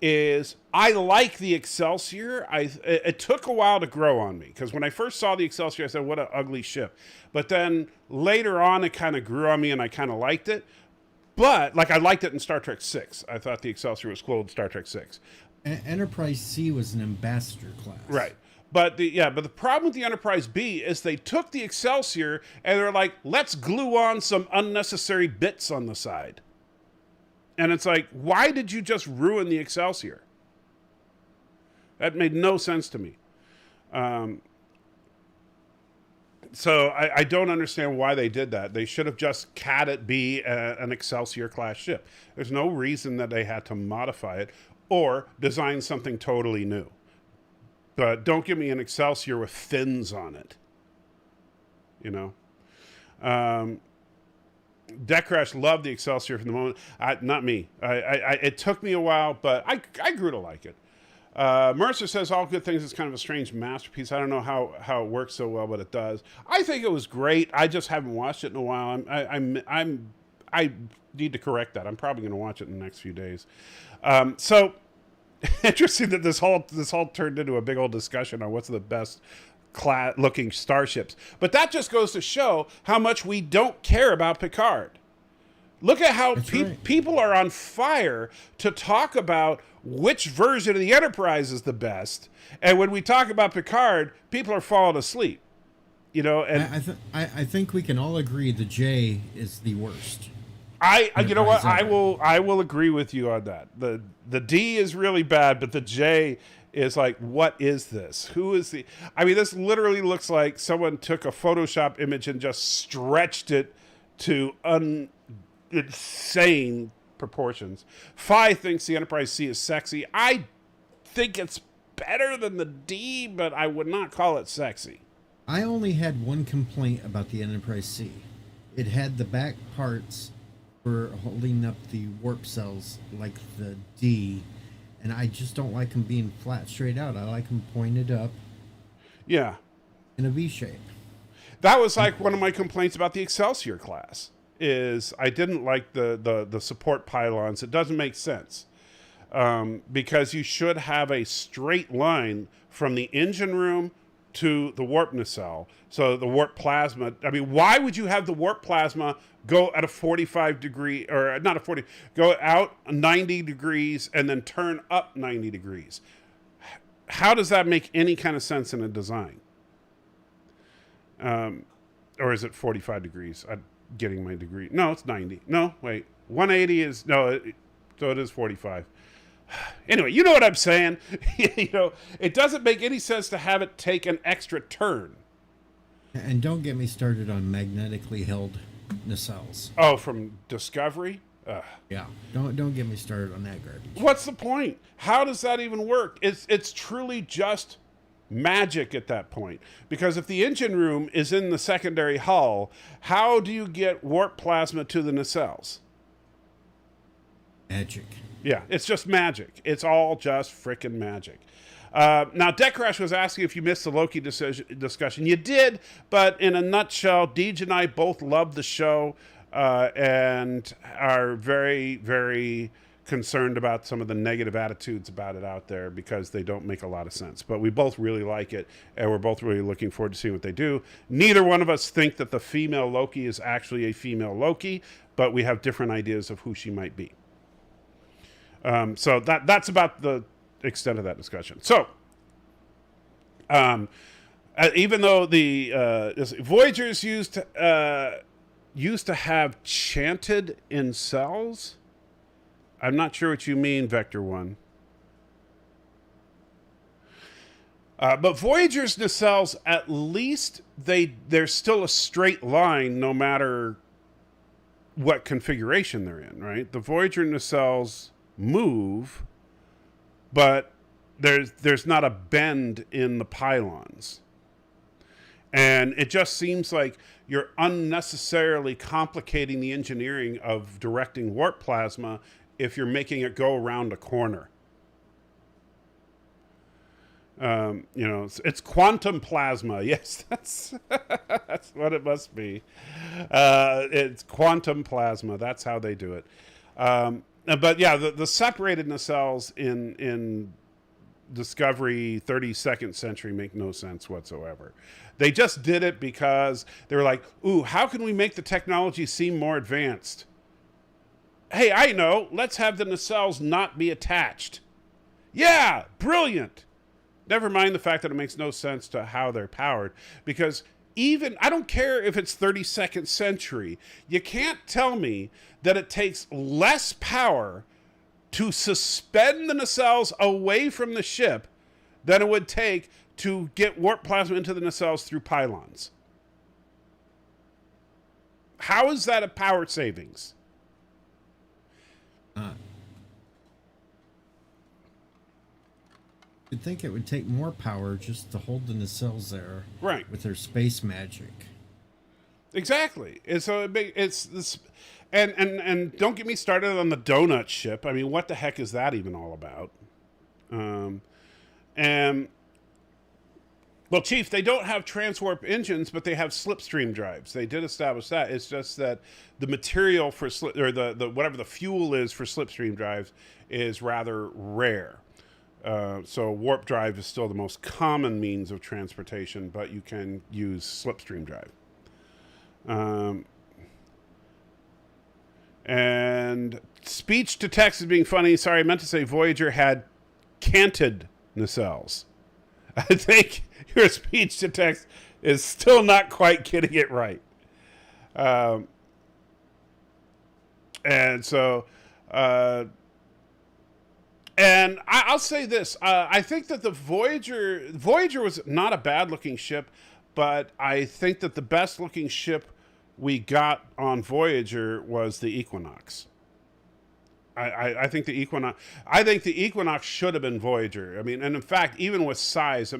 is I like the Excelsior. It took a while to grow on me, because when I first saw the Excelsior, I said, what an ugly ship. But then later on, it kind of grew on me, and I kind of liked it. But, like, I liked it in Star Trek 6. I thought the Excelsior was cool in Star Trek 6. Enterprise C was an ambassador class. Right. But the problem with the Enterprise B is they took the Excelsior and they're like, let's glue on some unnecessary bits on the side. And it's like, why did you just ruin the Excelsior? That made no sense to me. So I don't understand why they did that. They should have just had it be an Excelsior class ship. There's no reason that they had to modify it or design something totally new. But don't give me an Excelsior with fins on it. You know? Deck Crash loved the Excelsior from the moment. Not me. It took me a while, but I grew to like it. Mercer says all good things is kind of a strange masterpiece. I don't know how it works so well, but it does. I think it was great. I just haven't watched it in a while. I need to correct that. I'm probably going to watch it in the next few days. So interesting that this all turned into a big old discussion on what's the best looking starships. But that just goes to show how much we don't care about Picard. Look at how people are on fire to talk about which version of the Enterprise is the best, and when we talk about Picard, people are falling asleep. You know, and I think we can all agree the J is the worst. You know what? I will agree with you on that. The D is really bad, but the J is like, what is this? Who is the? I mean, this literally looks like someone took a Photoshop image and just stretched it to insane proportions. Phi thinks the Enterprise C is sexy. I think it's better than the D, but I would not call it sexy. I only had one complaint about the Enterprise C. It had the back parts for holding up the warp cells like the D, and I just don't like them being flat straight out. I like them pointed up. Yeah. In a V shape. That was like one of my complaints about the Excelsior class, is I didn't like the support pylons. It doesn't make sense. Because you should have a straight line from the engine room to the warp nacelle. So the warp plasma, I mean, why would you have the warp plasma go at a 45 degree, or not a 40, go out 90 degrees and then turn up 90 degrees? How does that make any kind of sense in a design? Or is it 45 degrees? I'm getting my degree. No, it's 90. No, wait. 180 is, no, so it is 45. Anyway, you know what I'm saying. You know, it doesn't make any sense to have it take an extra turn. And don't get me started on magnetically held nacelles. Oh, from Discovery? Yeah, don't get me started on that garbage. What's the point? How does that even work? It's truly just magic at that point. Because if the engine room is in the secondary hull, how do you get warp plasma to the nacelles? Magic. Yeah, it's just magic. It's all just frickin' magic. Now, Deck Crash was asking if you missed the Loki discussion. You did, but in a nutshell, Deej and I both love the show and are very, very concerned about some of the negative attitudes about it out there because they don't make a lot of sense. But we both really like it, and we're both really looking forward to seeing what they do. Neither one of us think that the female Loki is actually a female Loki, but we have different ideas of who she might be. So that's about the extent of that discussion. So, even though the Voyagers used to have chanted in cells, I'm not sure what you mean, Vector 1. But Voyagers' nacelles, at least there's still a straight line no matter what configuration they're in, right? The Voyager nacelles move, but there's not a bend in the pylons. And it just seems like you're unnecessarily complicating the engineering of directing warp plasma if you're making it go around a corner. It's quantum plasma. Yes, that's what it must be. It's quantum plasma. That's how they do it. But yeah, the separated nacelles in Discovery 32nd Century make no sense whatsoever. They just did it because they were like, ooh, how can we make the technology seem more advanced? Hey, I know. Let's have the nacelles not be attached. Yeah, brilliant. Never mind the fact that it makes no sense to how they're powered, because even, I don't care if it's 32nd century, you can't tell me that it takes less power to suspend the nacelles away from the ship than it would take to get warp plasma into the nacelles through pylons. How is that a power savings? You'd think it would take more power just to hold the nacelles there, Right. with their space magic. Exactly. And so it's this, and don't get me started on the donut ship. I mean, what the heck is that even all about? And well, Chief, they don't have transwarp engines, but they have slipstream drives. They did establish that. It's just that the material for the whatever the fuel is for slipstream drives is rather rare. So warp drive is still the most common means of transportation, but you can use slipstream drive. And speech to text is being funny. Sorry, I meant to say Voyager had canted nacelles. I think your speech to text is still not quite getting it right. And so, and I'll say this. I think that the Voyager was not a bad looking ship, but I think that the best looking ship we got on Voyager was the Equinox. I think the Equinox should have been Voyager. I mean, and in fact, even with size,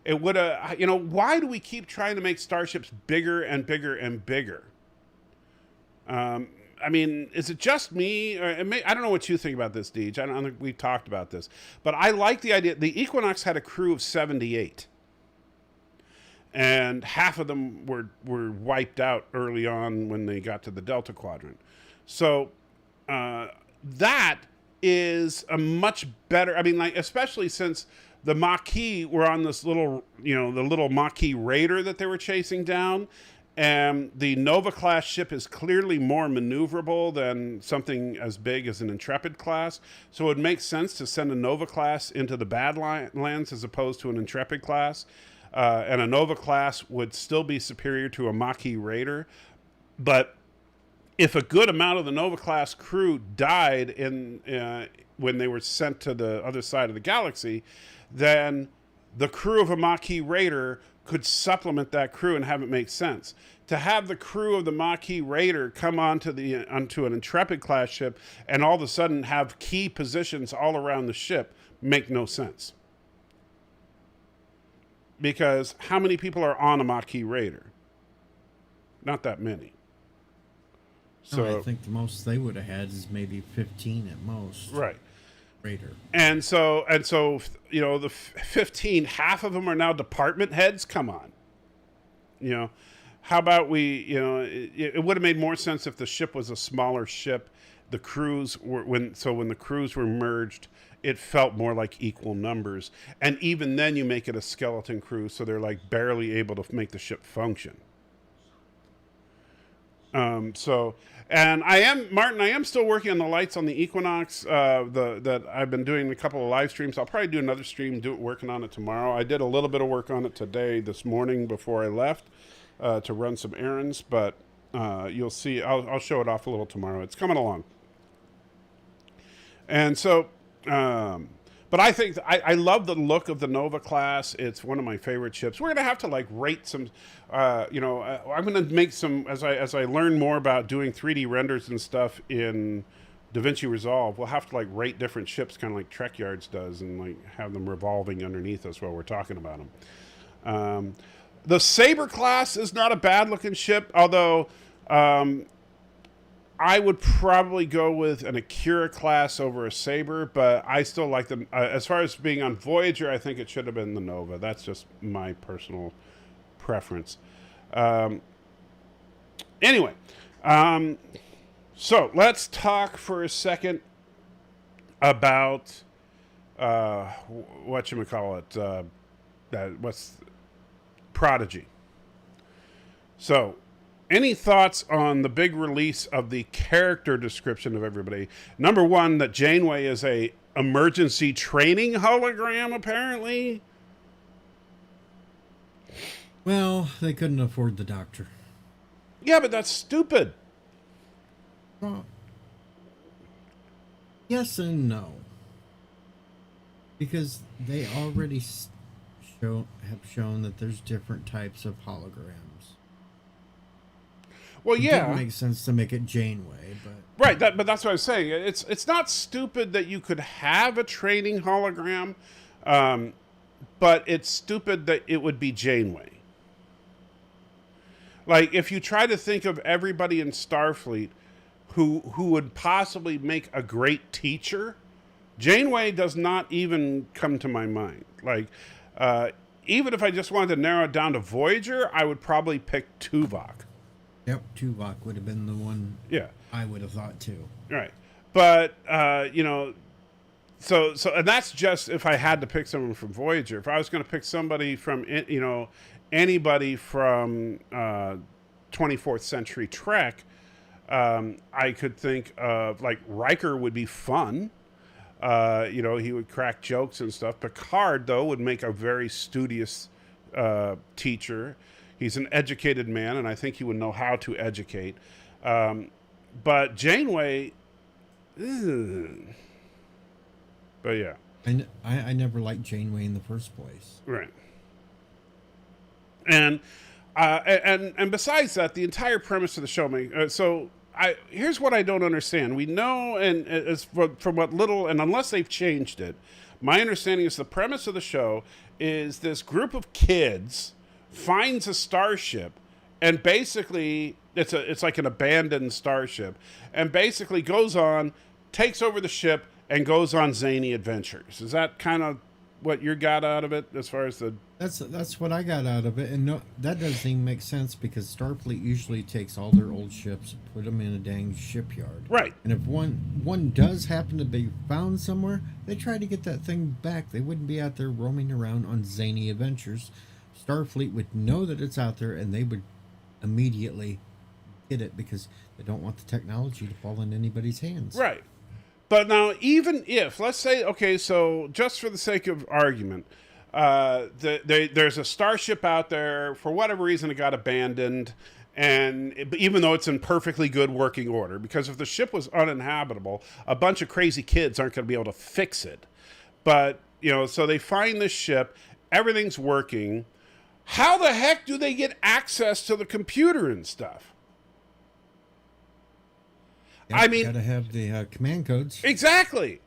it would have. Why do we keep trying to make starships bigger and bigger and bigger? I mean, is it just me? Or I don't know what you think about this, Deej. I don't think we've talked about this, but I like the idea. The Equinox had a crew of 78, and half of them were wiped out early on when they got to the Delta Quadrant. So that is a much better. I mean, like, especially since the Maquis were on this little, the little Maquis Raider that they were chasing down. And the Nova class ship is clearly more maneuverable than something as big as an Intrepid class. So it would make sense to send a Nova class into the Badlands as opposed to an Intrepid class. And a Nova class would still be superior to a Maquis Raider. But if a good amount of the Nova class crew died when they were sent to the other side of the galaxy, then the crew of a Maquis Raider could supplement that crew and have it make sense. To have the crew of the Maquis Raider come onto an Intrepid class ship and all of a sudden have key positions all around the ship make no sense. Because how many people are on a Maquis Raider? Not that many. So I think the most they would have had is maybe 15 at most. Right. Raider. And so, the 15, half of them are now department heads. Come on. How about it would have made more sense if the ship was a smaller ship. The crews when the crews were merged, it felt more like equal numbers. And even then you make it a skeleton crew, so they're like barely able to make the ship function. And I am still working on the lights on the Equinox, that I've been doing a couple of live streams. I'll probably do another stream working on it tomorrow. I did a little bit of work on it this morning before I left, to run some errands, but, you'll see, I'll show it off a little tomorrow. It's coming along. And so, but I think I love the look of the Nova class. It's one of my favorite ships. We're gonna have to rate some. I'm gonna make some as I learn more about doing 3D renders and stuff in DaVinci Resolve. We'll have to rate different ships, kind of like Trek Yards does, and have them revolving underneath us while we're talking about them. The Saber class is not a bad looking ship, although I would probably go with an Akira class over a Saber, but I still like them. As far as being on Voyager, I think it should have been the Nova. That's just my personal preference. Anyway, so let's talk for a second about whatchamacallit, what's Prodigy. So, any thoughts on the big release of the character description of everybody? Number one, that Janeway is a emergency training hologram, apparently. Well, they couldn't afford the doctor. Yeah, but that's stupid. Well, yes and no. Because they already have shown that there's different types of holograms. Well, It yeah, didn't make sense to make it Janeway, but right. But that's what I was saying. It's not stupid that you could have a training hologram, but it's stupid that it would be Janeway. Like, if you try to think of everybody in Starfleet who would possibly make a great teacher, Janeway does not even come to my mind. Like, even if I just wanted to narrow it down to Voyager, I would probably pick Tuvok. yep, Tuvok would have been the one. Yeah. I would have thought too. Right. But, so and that's just if I had to pick someone from Voyager. If I was going to pick somebody from, anybody from 24th Century Trek, I could think of, like, Riker would be fun. He would crack jokes and stuff. Picard, though, would make a very studious teacher. He's an educated man, and I think he would know how to educate. But Janeway... But yeah. I never liked Janeway in the first place. Right. And besides that, the entire premise of the show. Here's what I don't understand. We know, and as from what little, and unless they've changed it, my understanding is the premise of the show is this group of kids finds a starship, and basically it's like an abandoned starship, and basically goes on, takes over the ship, and goes on zany adventures. Is that kind of what you got out of it as far as the... That's what I got out of it, and no, that doesn't even make sense because Starfleet usually takes all their old ships, put them in a dang shipyard. Right. And if one does happen to be found somewhere, they try to get that thing back. They wouldn't be out there roaming around on zany adventures. Starfleet would know that it's out there, and they would immediately get it because they don't want the technology to fall in anybody's hands. Right. But now, even if, let's say, okay, so just for the sake of argument, there's a starship out there, for whatever reason it got abandoned, and even though it's in perfectly good working order, because if the ship was uninhabitable, a bunch of crazy kids aren't going to be able to fix it. But, so they find this ship, everything's working. How the heck do they get access to the computer and stuff? Yep, I mean, gotta have the command codes. Exactly.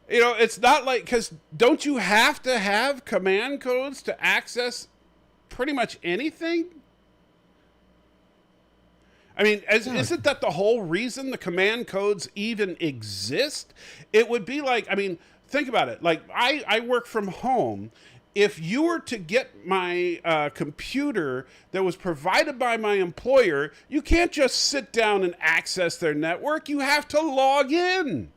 It's not like, because don't you have to have command codes to access pretty much anything? I mean, isn't that the whole reason the command codes even exist? It would be like, I mean, think about it. Like, I work from home. If you were to get my computer that was provided by my employer, you can't just sit down and access their network. You have to log in.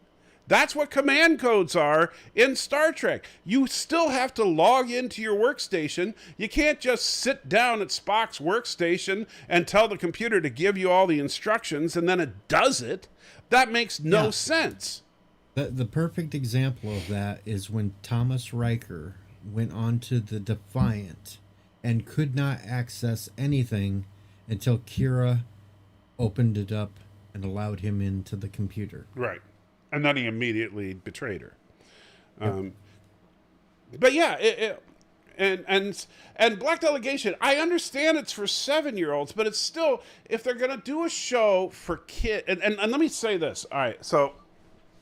That's what command codes are in Star Trek. You still have to log into your workstation. You can't just sit down at Spock's workstation and tell the computer to give you all the instructions and then it does it. That makes no sense. The perfect example of that is when Thomas Riker went on to the Defiant and could not access anything until Kira opened it up and allowed him into the computer. Right. And then he immediately betrayed her. But yeah, and Black Delegation, I understand it's for 7-year-olds, but it's still, if they're going to do a show for kids, and let me say this. All right, so,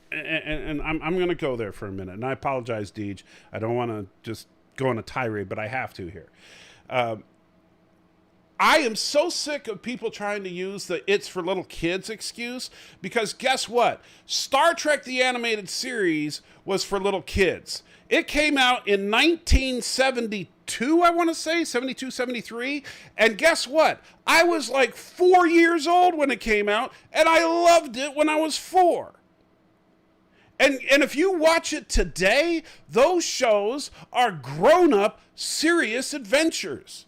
and I'm going to go there for a minute, and I apologize, Deej. I don't want to just go on a tirade, but I have to here. I am so sick of people trying to use the "it's for little kids" excuse, because guess what? Star Trek the Animated Series was for little kids. It came out in 1972, I want to say, 72, 73. And guess what? I was like 4 years old when it came out, and I loved it when I was 4. And if you watch it today, those shows are grown-up, serious adventures.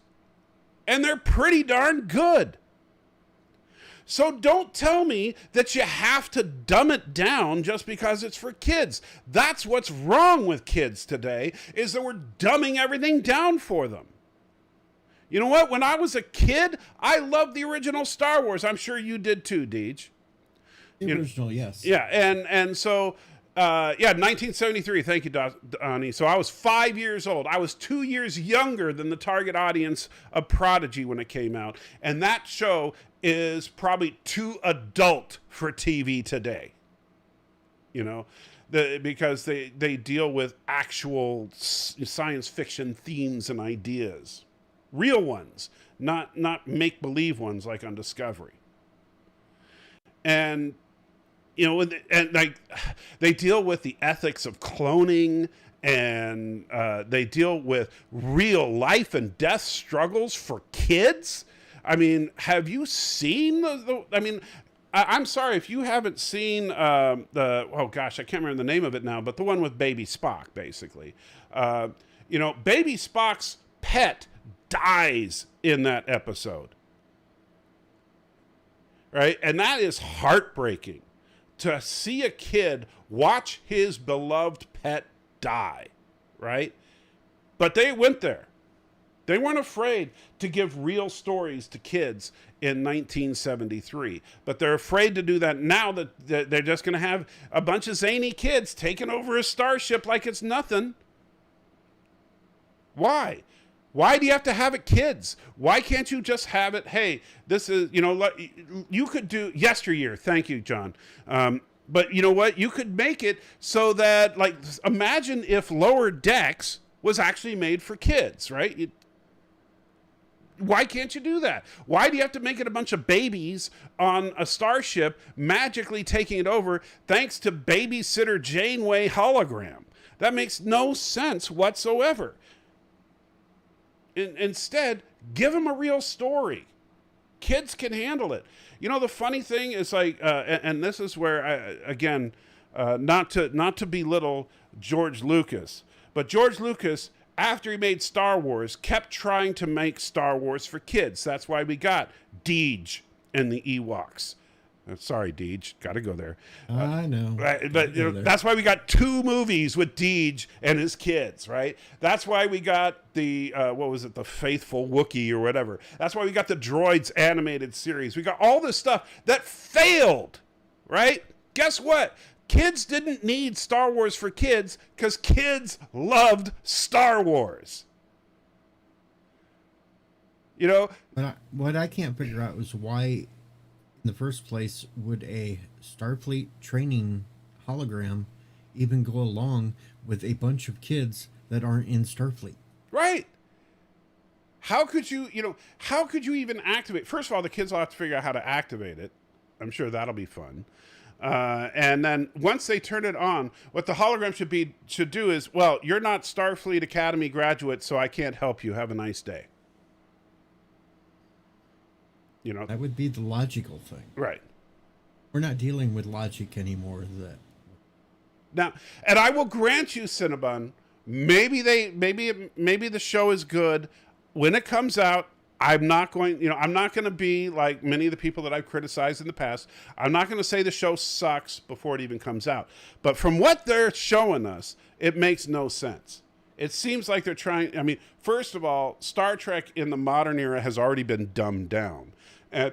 And they're pretty darn good. So don't tell me that you have to dumb it down just because it's for kids. That's what's wrong with kids today, is that we're dumbing everything down for them. You know what? When I was a kid, I loved the original Star Wars. I'm sure you did too, Deej. The original, yes. Yeah, and so... 1973. Thank you, Donnie. So I was 5 years old. I was 2 years younger than the target audience of Prodigy when it came out. And that show is probably too adult for TV today. You know, because they deal with actual science fiction themes and ideas. Real ones, not make-believe ones like on Discovery. And... you know, and like they deal with the ethics of cloning, and they deal with real life and death struggles for kids. I mean, have you seen I'm sorry if you haven't seen oh gosh, I can't remember the name of it now, but the one with Baby Spock, basically. Baby Spock's pet dies in that episode, right? And that is heartbreaking. To see a kid watch his beloved pet die, right? But they went there. They weren't afraid to give real stories to kids in 1973. But they're afraid to do that now that they're just going to have a bunch of zany kids taking over a starship like it's nothing. Why? Why do you have to have it kids? Why can't you just have it, hey, this is, you could do yesteryear. Thank you, John. But you know what? You could make it so that, like, imagine if Lower Decks was actually made for kids, right? Why can't you do that? Why do you have to make it a bunch of babies on a starship magically taking it over thanks to Babysitter Janeway hologram? That makes no sense whatsoever. Instead, give them a real story. Kids can handle it. You know, the funny thing is, like, and this is where, not to belittle George Lucas, but George Lucas, after he made Star Wars, kept trying to make Star Wars for kids. That's why we got Deej and the Ewoks. Sorry, Deej. Got to go there. I know. Right, but that's why we got 2 movies with Deej and his kids, right? That's why we got the, the Faithful Wookiee or whatever. That's why we got the Droids animated series. We got all this stuff that failed, right? Guess what? Kids didn't need Star Wars for kids because kids loved Star Wars. You know? What I can't figure out is why... in the first place, would a Starfleet training hologram even go along with a bunch of kids that aren't in Starfleet? Right. How could you even activate? First of all, the kids will have to figure out how to activate it. I'm sure that'll be fun. And then once they turn it on, what the hologram should do is, well, you're not Starfleet Academy graduate, so I can't help you. Have a nice day. You know, that would be the logical thing, right? We're not dealing with logic anymore. Now, and I will grant you, Cinnabon, maybe the show is good when it comes out. I'm not going to be like many of the people that I've criticized in the past. I'm not going to say the show sucks before it even comes out. But from what they're showing us, it makes no sense. It seems like they're trying. I mean, first of all, Star Trek in the modern era has already been dumbed down. And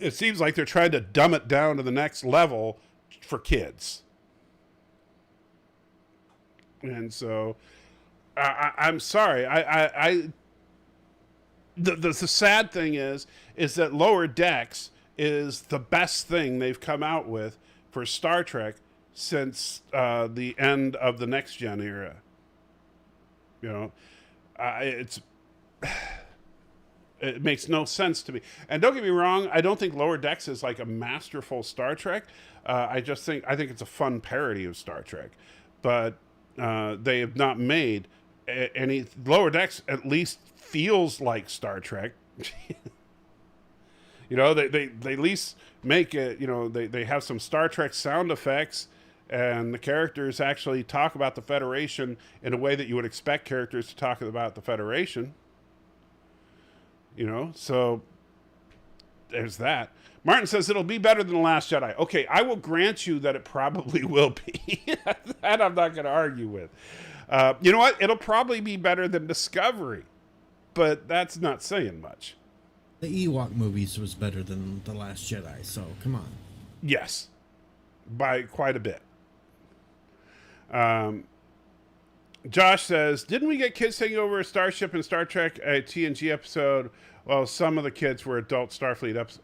it seems like they're trying to dumb it down to the next level for kids. And so, I'm sorry. The sad thing is that Lower Decks is the best thing they've come out with for Star Trek since the end of the Next Gen era. You know, It makes no sense to me. And don't get me wrong, I don't think Lower Decks is like a masterful Star Trek. I think it's a fun parody of Star Trek, but they have not made any. Lower Decks at least feels like Star Trek. They at least make it. They have some Star Trek sound effects, and the characters actually talk about the Federation in a way that you would expect characters to talk about the Federation. So there's that. Martin says it'll be better than The Last Jedi. Okay, I will grant you that it probably will be. That I'm not going to argue with. You know what? It'll probably be better than Discovery, but that's not saying much. The Ewok movies was better than The Last Jedi, so come on. Yes, by quite a bit. Josh says, didn't we get kids taking over a starship in Star Trek a TNG episode? Well, some of the kids were adult Starfleet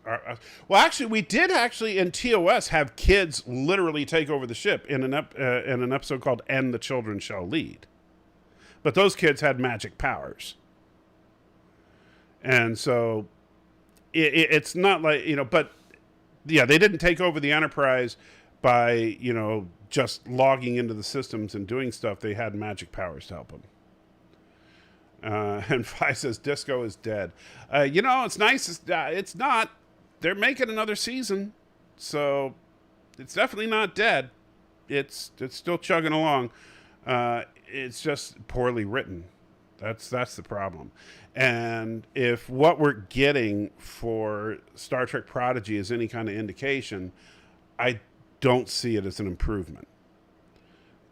well, actually, we did in TOS have kids literally take over the ship in an episode called "And the Children Shall Lead," but those kids had magic powers, and so it's not like But yeah, they didn't take over the Enterprise by just logging into the systems and doing stuff. They had magic powers to help them. And Fi says Disco is dead. It's nice. It's not. They're making another season, so it's definitely not dead. It's still chugging along. It's just poorly written. That's the problem. And if what we're getting for Star Trek Prodigy is any kind of indication, I don't see it as an improvement.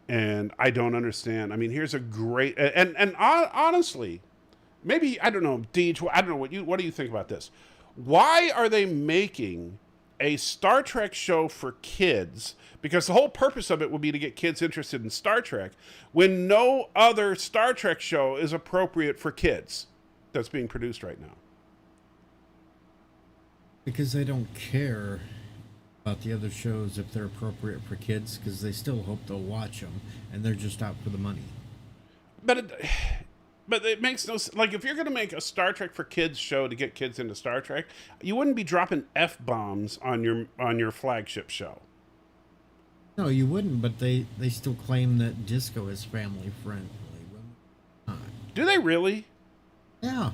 And I don't understand. I mean, here's a great and honestly, maybe I don't know, Deej. I don't know what do you think about this? Why are they making a Star Trek show for kids? Because the whole purpose of it would be to get kids interested in Star Trek, when no other Star Trek show is appropriate for kids that's being produced right now. Because they don't care about the other shows if they're appropriate for kids, because they still hope they'll watch them, and they're just out for the money. But it makes no sense. Like, if you're going to make a Star Trek for kids show to get kids into Star Trek, you wouldn't be dropping F-bombs on your flagship show. No, you wouldn't, but they still claim that Disco is family friendly. Do they really? Yeah.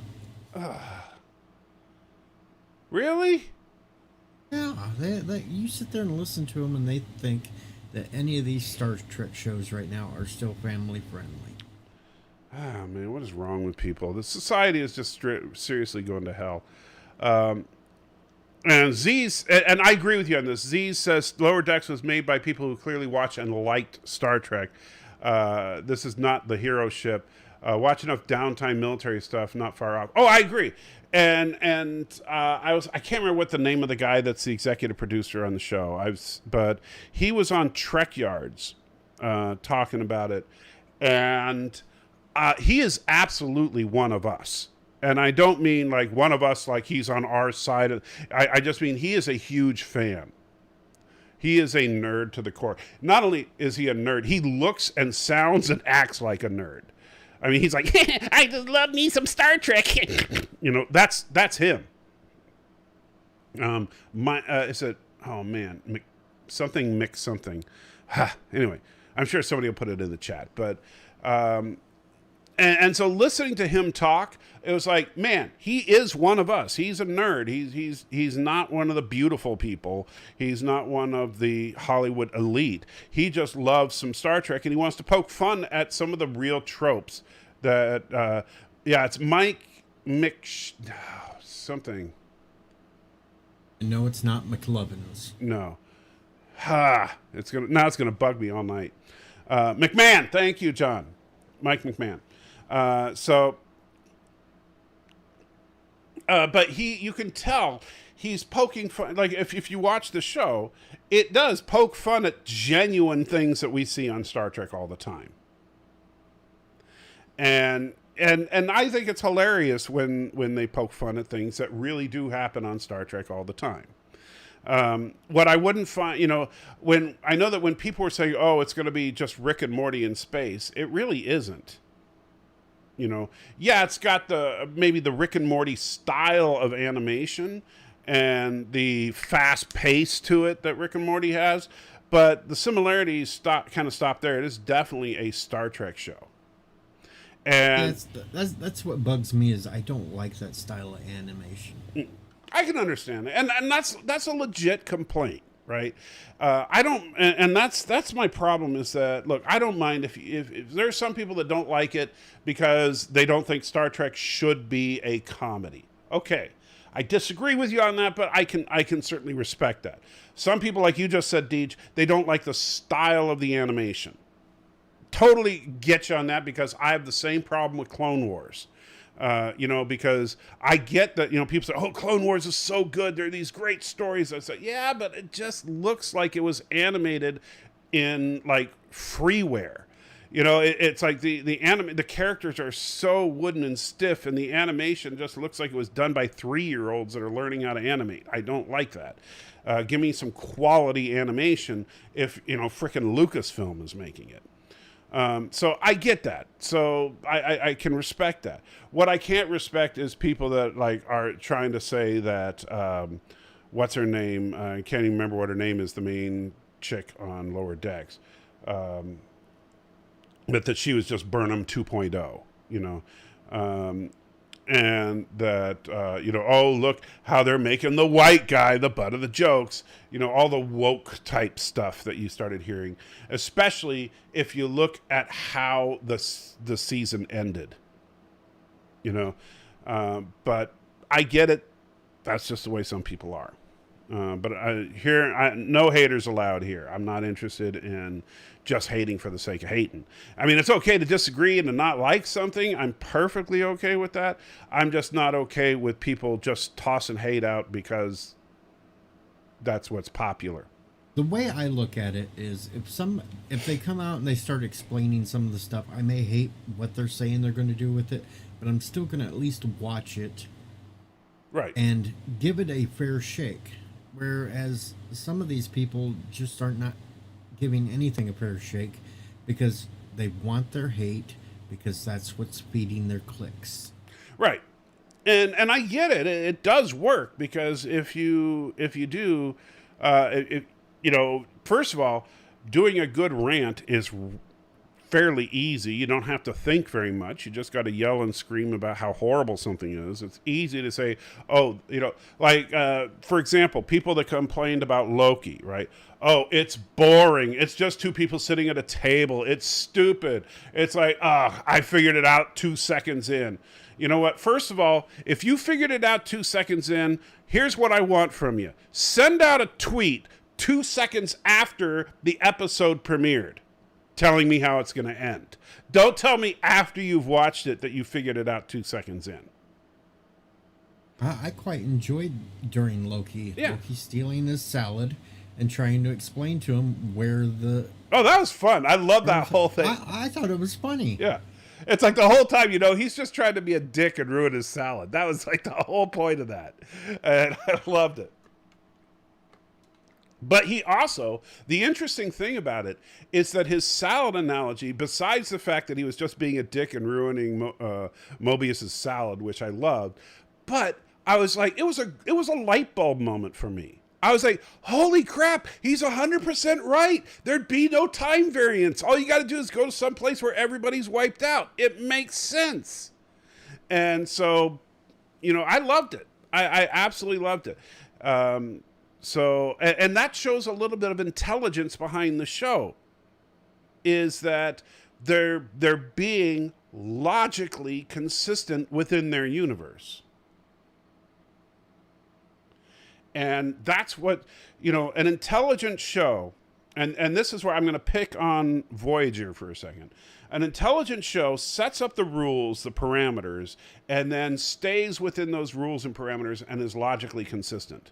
Really? Yeah, you sit there and listen to them, and they think that any of these Star Trek shows right now are still family friendly. Ah, man, what is wrong with people? The society is just seriously going to hell. And Z's, and I agree with you on this. Z says Lower Decks was made by people who clearly watched and liked Star Trek. This is not the hero ship. Watch enough downtime military stuff, not far off. Oh, I agree. And I can't remember what the name of the guy that's the executive producer on the show. But he was on Trek Yards talking about it, and he is absolutely one of us. And I don't mean like one of us like he's on our side. I just mean he is a huge fan. He is a nerd to the core. Not only is he a nerd, he looks and sounds and acts like a nerd. I mean, he's like, I just love me some Star Trek. That's him. Is it? Oh man, something. Anyway, I'm sure somebody will put it in the chat. But and so listening to him talk, it was like, man, he is one of us. He's a nerd. He's not one of the beautiful people. He's not one of the Hollywood elite. He just loves some Star Trek, and he wants to poke fun at some of the real tropes that, it's Mike something. No, it's not McLovin's. No. It's gonna bug me all night. McMahon, thank you, John. Mike McMahon. But you can tell he's poking fun. Like if you watch the show, it does poke fun at genuine things that we see on Star Trek all the time. And I think it's hilarious when they poke fun at things that really do happen on Star Trek all the time. What I wouldn't find, when I know that when people were saying, oh, it's going to be just Rick and Morty in space, it really isn't. You know, yeah, it's got maybe the Rick and Morty style of animation and the fast pace to it that Rick and Morty has, but the similarities kind of stop there. It is definitely a Star Trek show. And that's what bugs me is I don't like that style of animation. I can understand it, and that's a legit complaint, right? I don't, and that's my problem is that, look, I don't mind if there's some people that don't like it because they don't think Star Trek should be a comedy. Okay, I disagree with you on that, but I can certainly respect that. Some people, like you just said, Deej, they don't like the style of the animation. Totally get you on that because I have the same problem with Clone Wars. You know, because I get that, you know, people say, oh, Clone Wars is so good. There are these great stories. I say, yeah, but it just looks like it was animated in like freeware. You know, it's like the characters are so wooden and stiff, and the animation just looks like it was done by 3-year-olds that are learning how to animate. I don't like that. Give me some quality animation if, you know, frickin' Lucasfilm is making it. So I get that. So I can respect that. What I can't respect is people that like are trying to say that, what's her name? I can't even remember what her name is, the main chick on Lower Decks. But that she was just Burnham 2.0, you know. And that, you know, oh, look how they're making the white guy the butt of the jokes. You know, all the woke type stuff that you started hearing, especially if you look at how the season ended. You know, but I get it. That's just the way some people are. But no haters allowed here. I'm not interested in just hating for the sake of hating. I mean, it's okay to disagree and to not like something. I'm perfectly okay with that. I'm just not okay with people just tossing hate out because that's what's popular. The way I look at it is if they come out and they start explaining some of the stuff, I may hate what they're saying they're going to do with it, but I'm still going to at least watch it. Right. And give it a fair shake. Whereas some of these people just are not giving anything a fair shake because they want their hate because that's what's feeding their clicks. Right. And I get it. It does work because if you do, you know, first of all, doing a good rant is fairly easy. You don't have to think very much. You just got to yell and scream about how horrible something is. It's easy to say, oh, you know, like, for example, people that complained about Loki, right? Oh, it's boring. It's just two people sitting at a table. It's stupid. It's like, I figured it out 2 seconds in. You know what? First of all, if you figured it out 2 seconds in, here's what I want from you. Send out a tweet 2 seconds after the episode premiered, telling me how it's going to end. Don't tell me after you've watched it that you figured it out 2 seconds in. I quite enjoyed during Loki. Yeah. Loki stealing his salad and trying to explain to him where the... Oh, that was fun. I love that whole thing. I thought it was funny. Yeah. It's like the whole time, you know, he's just trying to be a dick and ruin his salad. That was like the whole point of that. And I loved it. But he also, the interesting thing about it is that his salad analogy, besides the fact that he was just being a dick and ruining Mobius's salad, which I loved, but I was like, it was a light bulb moment for me. I was like, holy crap, he's 100% right. There'd be no time variance. All you got to do is go to some place where everybody's wiped out. It makes sense. And so, you know, I loved it. I absolutely loved it. So that shows a little bit of intelligence behind the show, is that they're being logically consistent within their universe. And that's what, you know, an intelligent show, and this is where I'm going to pick on Voyager for a second. An intelligent show sets up the rules, the parameters, and then stays within those rules and parameters and is logically consistent.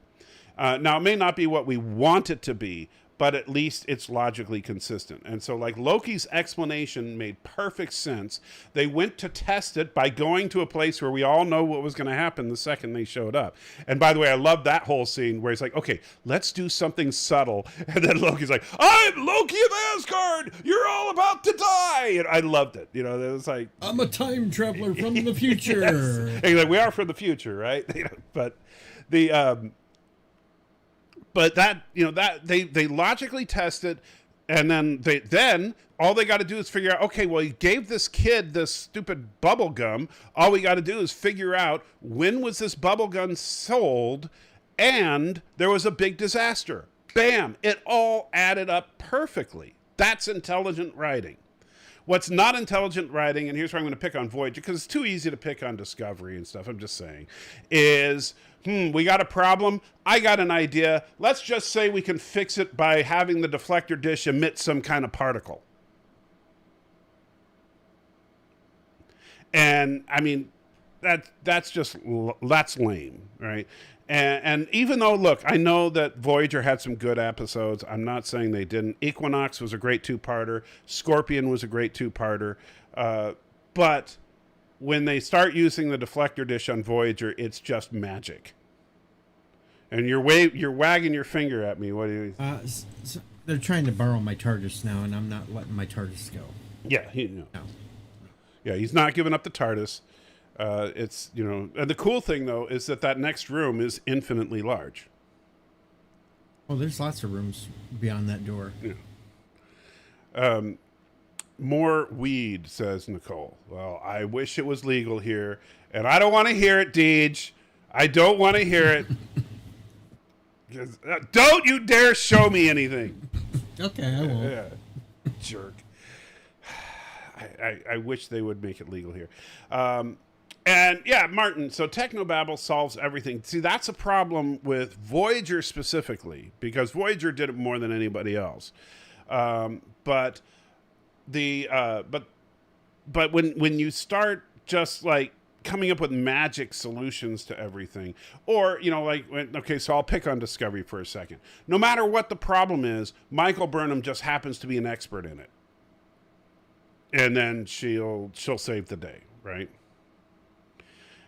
Now, it may not be what we want it to be, but at least it's logically consistent. And so, like, Loki's explanation made perfect sense. They went to test it by going to a place where we all know what was going to happen the second they showed up. And by the way, I love that whole scene where he's like, okay, let's do something subtle. And then Loki's like, I'm Loki of Asgard! You're all about to die! I loved it. You know, it was like, I'm a time traveler from the future. yes. And like, we are from the future, right? You know, but the but that, you know, that they logically test it, and then all they got to do is figure out, okay, well, he gave this kid this stupid bubble gum. All we got to do is figure out when was this bubble gum sold, and there was a big disaster. Bam! It all added up perfectly. That's intelligent writing. What's not intelligent writing, and here's where I'm going to pick on Voyager, because it's too easy to pick on Discovery and stuff, I'm just saying, is, we got a problem. I got an idea. Let's just say we can fix it by having the deflector dish emit some kind of particle. And, I mean, that's lame, right? And even though, look, I know that Voyager had some good episodes. I'm not saying they didn't. Equinox was a great two-parter. Scorpion was a great two-parter. But when they start using the deflector dish on Voyager, it's just magic. And you're wagging your finger at me. What do you? So they're trying to borrow my TARDIS now, and I'm not letting my TARDIS go. Yeah, yeah, he's not giving up the TARDIS. It's, you know, and the cool thing though is that next room is infinitely large. Well, there's lots of rooms beyond that door. Yeah. More weed, says Nicole. Well, I wish it was legal here, and I don't want to hear it, Deej. I don't want to hear it. Don't you dare show me anything. Okay, I won't. Yeah. Jerk. I wish they would make it legal here. And yeah, Martin, so Technobabble solves everything. See, that's a problem with Voyager specifically, because Voyager did it more than anybody else. But when you start just like coming up with magic solutions to everything, or, you know, like, okay, so I'll pick on Discovery for a second. No matter what the problem is, Michael Burnham just happens to be an expert in it. And then she'll save the day, right?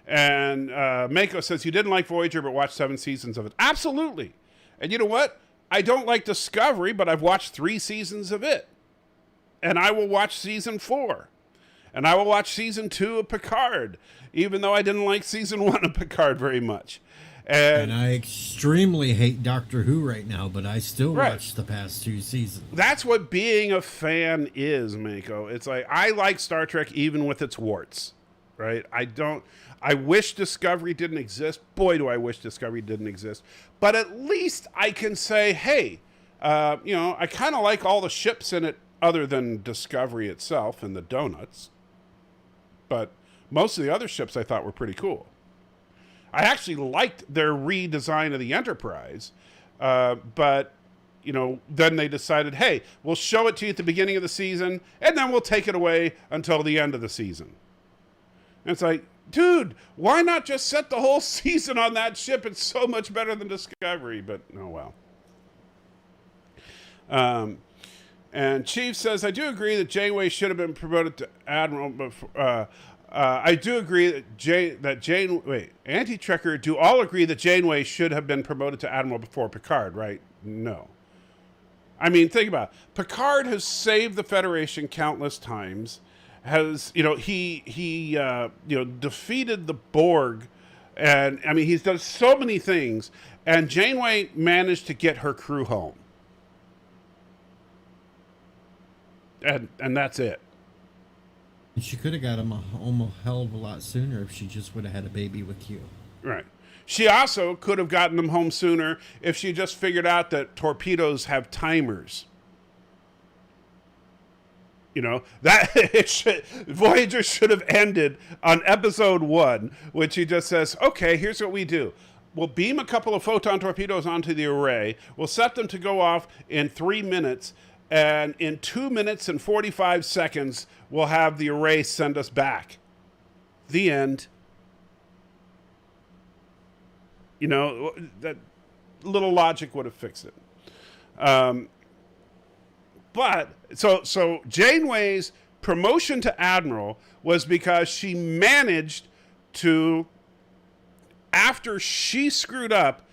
And Mako says, you didn't like Voyager, but watched 7 seasons of it. Absolutely. And you know what? I don't like Discovery, but I've watched 3 seasons of it. And I will watch season 4. And I will watch season 2 of Picard, even though I didn't like season 1 of Picard very much. And I extremely hate Doctor Who right now, but I still watch the past 2 seasons. That's what being a fan is, Mako. It's like, I like Star Trek even with its warts, right? I wish Discovery didn't exist. Boy, do I wish Discovery didn't exist. But at least I can say, hey, you know, I kind of like all the ships in it other than Discovery itself and the donuts. But most of the other ships I thought were pretty cool. I actually liked their redesign of the Enterprise, but, you know, then they decided, hey, we'll show it to you at the beginning of the season, and then we'll take it away until the end of the season. And it's like, dude, why not just set the whole season on that ship? It's so much better than Discovery, but oh well. And Chief says, I do agree that Janeway should have been promoted to Admiral before... I do agree that Anti-Trekker do all agree that Janeway should have been promoted to Admiral before Picard, right? No. I mean, think about it. Picard has saved the Federation countless times. Has, you know, he defeated the Borg, and I mean, he's done so many things, and Janeway managed to get her crew home. And that's it. She could have got him home a hell of a lot sooner if she just would have had a baby with you. Right. She also could have gotten them home sooner if she just figured out that torpedoes have timers. You know, Voyager should have ended on episode 1, which he just says, okay, here's what we do. We'll beam a couple of photon torpedoes onto the array. We'll set them to go off in 3 minutes. And in 2 minutes and 45 seconds, we'll have the array send us back. The end. You know, that little logic would have fixed it. But so Janeway's promotion to Admiral was because she managed to, after she screwed up,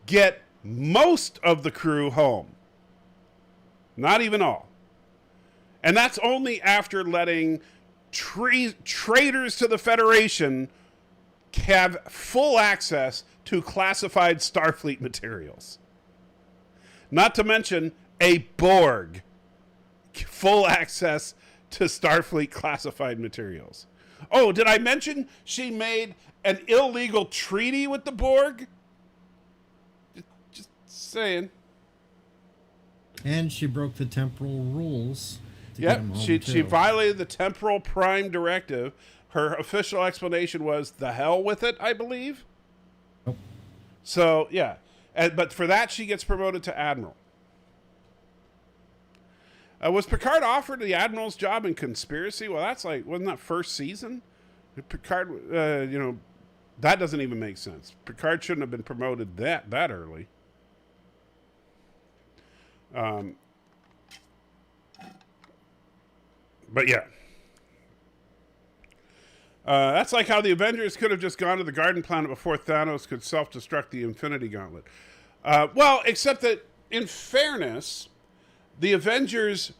get most of the crew home. Not even all. And that's only after letting traitors to the Federation have full access to classified Starfleet materials. Not to mention a Borg. Full access to Starfleet classified materials. Oh, did I mention she made an illegal treaty with the Borg? Just saying. And she broke the temporal rules. Yep, she violated the temporal prime directive. Her official explanation was the hell with it, I believe. Oh. So, yeah. But for that, she gets promoted to admiral. Was Picard offered the admiral's job in Conspiracy? Well, that's like, wasn't that first season? Picard, that doesn't even make sense. Picard shouldn't have been promoted that early. But yeah. That's like how the Avengers could have just gone to the Garden Planet before Thanos could self-destruct the Infinity Gauntlet. Well, except that, in fairness, the Avengers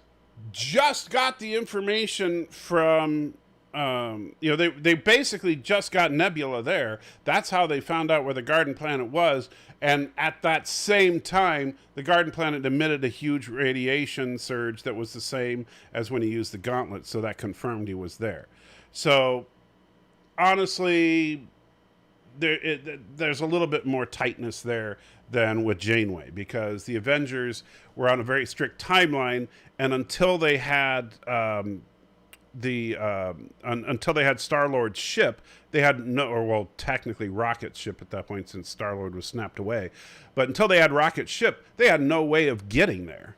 just got the information from, they basically just got Nebula there. That's how they found out where the Garden Planet was. And at that same time, the Garden Planet emitted a huge radiation surge that was the same as when he used the gauntlet. So that confirmed he was there. So, honestly, there's a little bit more tightness there than with Janeway, because the Avengers were on a very strict timeline, and until they had until they had Star-Lord's ship, they had technically Rocket's ship at that point, since Star-Lord was snapped away. But until they had Rocket's ship, they had no way of getting there.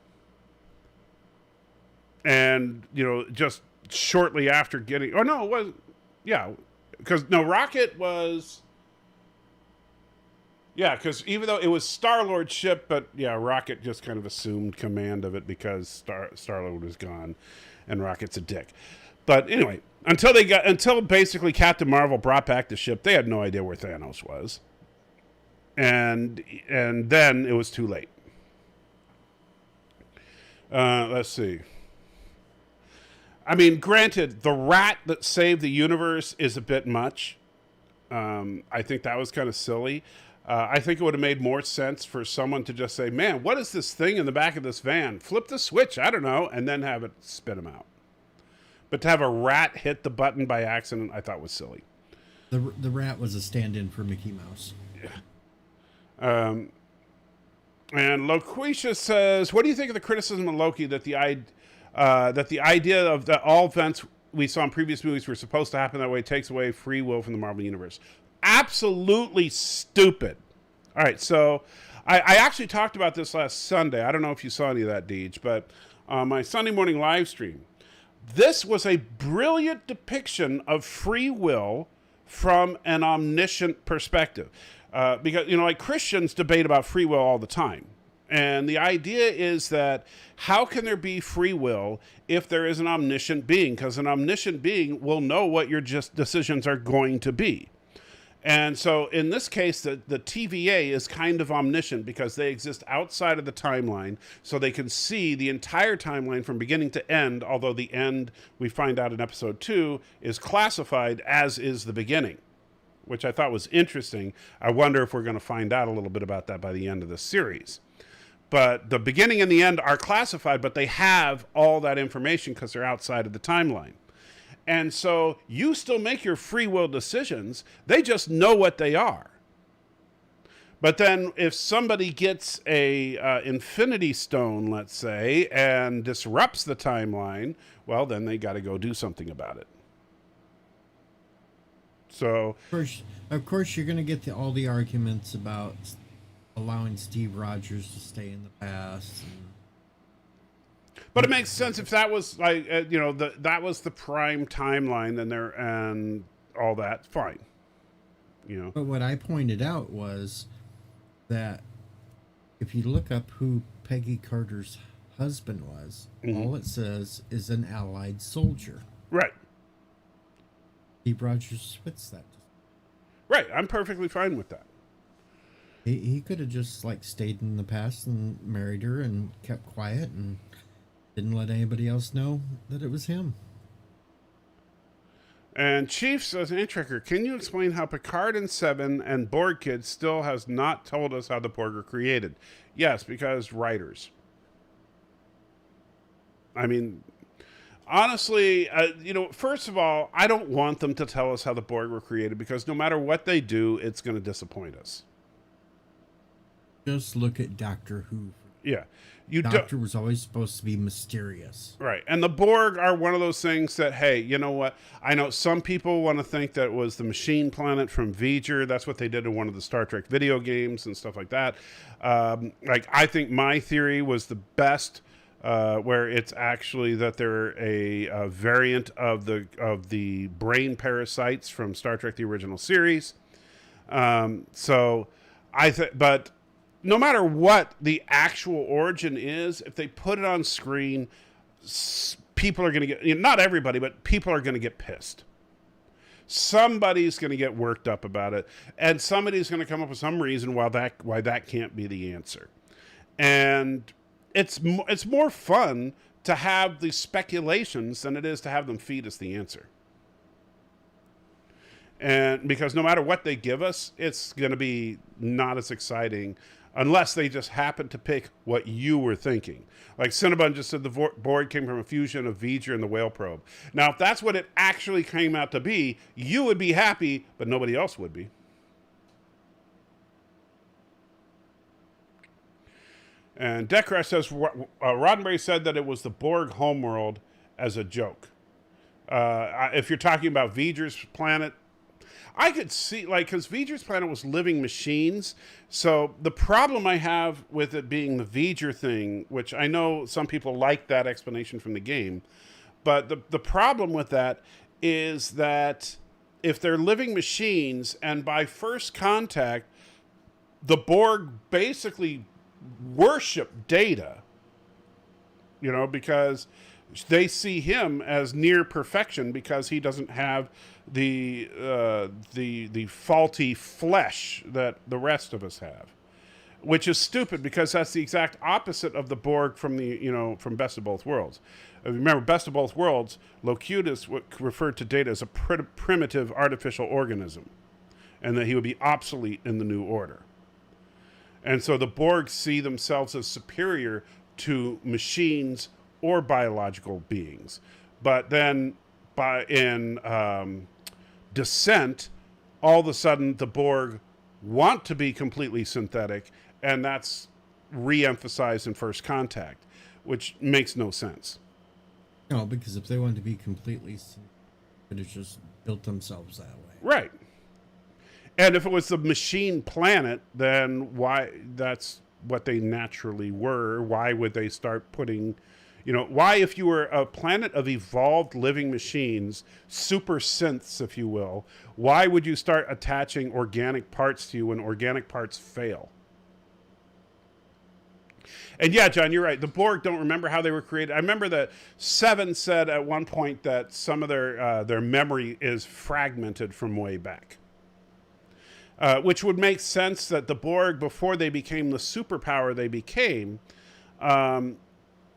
And, just shortly after getting... Oh, no, it was... Yeah, because, Rocket was... Yeah, because even though it was Star-Lord's ship, but, yeah, Rocket just kind of assumed command of it because Star-Lord was gone, and Rocket's a dick. But anyway, until basically Captain Marvel brought back the ship, they had no idea where Thanos was. And then it was too late. Let's see. I mean, granted, the rat that saved the universe is a bit much. I think that was kind of silly. I think it would have made more sense for someone to just say, man, what is this thing in the back of this van? Flip the switch, I don't know, and then have it spit him out. But to have a rat hit the button by accident, I thought was silly. The rat was a stand-in for Mickey Mouse. Yeah. And Loquisha says, what do you think of the criticism of Loki that the idea of that all events we saw in previous movies were supposed to happen that way takes away free will from the Marvel Universe? Absolutely stupid. All right, so I actually talked about this last Sunday. I don't know if you saw any of that, Deej, but my Sunday morning live stream, this was a brilliant depiction of free will from an omniscient perspective. Because, like Christians debate about free will all the time. And the idea is that how can there be free will if there is an omniscient being? Because an omniscient being will know what your decisions are going to be. And so in this case, the TVA is kind of omniscient because they exist outside of the timeline, so they can see the entire timeline from beginning to end, although the end, we find out in episode 2, is classified as is the beginning, which I thought was interesting. I wonder if we're going to find out a little bit about that by the end of the series. But the beginning and the end are classified, but they have all that information because they're outside of the timeline. And so you still make your free will decisions. They just know what they are. But then if somebody gets a infinity stone, let's say, and disrupts the timeline, well, then they got to go do something about it. So, of course, you're going to get all the arguments about allowing Steve Rogers to stay in the past. But it makes sense if that was like that was the prime timeline, and all that, fine. But what I pointed out was that if you look up who Peggy Carter's husband was, all it says is an Allied soldier. Right. Steve Rogers fits that. Right. I'm perfectly fine with that. He could have just stayed in the past and married her and kept quiet and Didn't let anybody else know that it was him. And Chief says, Antricker, can you explain how Picard and Seven and Borg Kid still has not told us how the Borg were created? Yes, because writers. I mean, honestly, first of all, I don't want them to tell us how the Borg were created because no matter what they do, it's going to disappoint us. Just look at Doctor Who. Yeah. Doctor was always supposed to be mysterious. Right. And the Borg are one of those things that, hey, you know what? I know some people want to think that it was the machine planet from V'ger. That's what they did in one of the Star Trek video games and stuff like that. I think my theory was the best, where it's actually that they're a variant of the brain parasites from Star Trek, the original series. But no matter what the actual origin is, if they put it on screen, people are going to get, not everybody, but people are going to get pissed. Somebody's going to get worked up about it, and somebody's going to come up with some reason why that can't be the answer. And it's more fun to have the speculations than it is to have them feed us the answer. And because no matter what they give us, it's going to be not as exciting unless they just happen to pick what you were thinking. Like Cinnabon just said, the Borg came from a fusion of V'ger and the whale probe. Now, if that's what it actually came out to be, you would be happy, but nobody else would be. And Decrash says, Roddenberry said that it was the Borg homeworld as a joke. If you're talking about V'ger's planet, I could see, because V'ger's planet was living machines. So the problem I have with it being the V'ger thing, which I know some people like that explanation from the game, but the problem with that is that if they're living machines and by first contact, the Borg basically worship Data, because they see him as near perfection because he doesn't have the faulty flesh that the rest of us have, which is stupid because that's the exact opposite of the Borg from from Best of Both Worlds. Remember, Best of Both Worlds, Locutus referred to Data as a primitive artificial organism, and that he would be obsolete in the New Order. And so the Borg see themselves as superior to machines or biological beings. But then in Descent, all of a sudden the Borg want to be completely synthetic, and that's re-emphasized in First Contact, which makes no sense. No, because if they wanted to be completely synthetic, they could have just built themselves that way. Right. And if it was the machine planet, then why? That's what they naturally were. Why would they start putting... why, if you were a planet of evolved living machines, super synths, if you will, why would you start attaching organic parts to you when organic parts fail? And yeah, John, you're right. The Borg don't remember how they were created. I remember that Seven said at one point that some of their memory is fragmented from way back. Which would make sense that the Borg, before they became the superpower they became,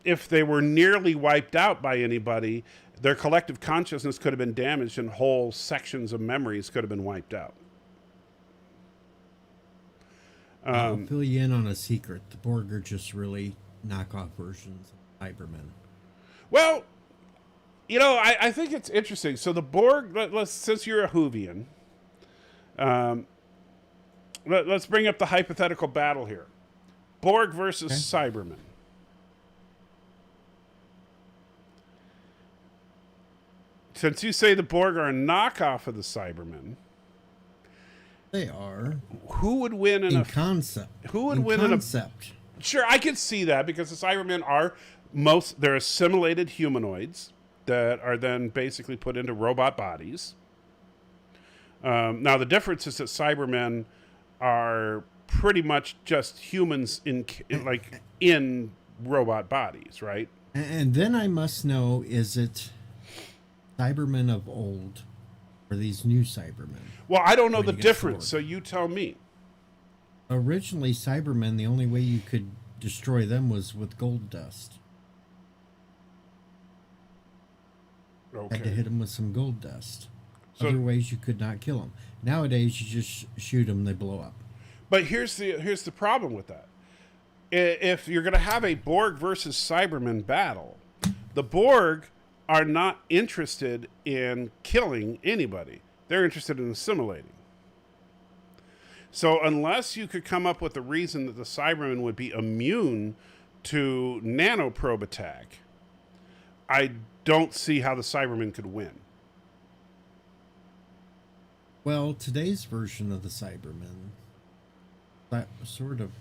if they were nearly wiped out by anybody, their collective consciousness could have been damaged and whole sections of memories could have been wiped out. I'll fill you in on a secret. The Borg are just really knockoff versions of Cybermen. Well, I think it's interesting. So the Borg, since you're a Whovian, let's bring up the hypothetical battle here. Borg versus Cybermen. Since you say the Borg are a knockoff of the Cybermen, they are. Who would win in a concept? Who would win concept? In a? Sure, I could see that because the Cybermen are they're assimilated humanoids that are then basically put into robot bodies. Now the difference is that Cybermen are pretty much just humans in robot bodies, right? And then I must know: is it Cybermen of old, or these new Cybermen? Well, I don't know the difference, so you tell me. Originally, Cybermen, the only way you could destroy them was with gold dust. Had to Okay. hit them with some gold dust. So, Other ways you could not kill them. Nowadays, you just shoot them, they blow up. but here's the problem with that. If you're going to have a Borg versus Cyberman battle, the Borg are not interested in killing anybody. They're interested in assimilating. So unless you could come up with a reason that the Cybermen would be immune to nanoprobe attack, I don't see how the Cybermen could win. Well, today's version of the Cybermen, that sort of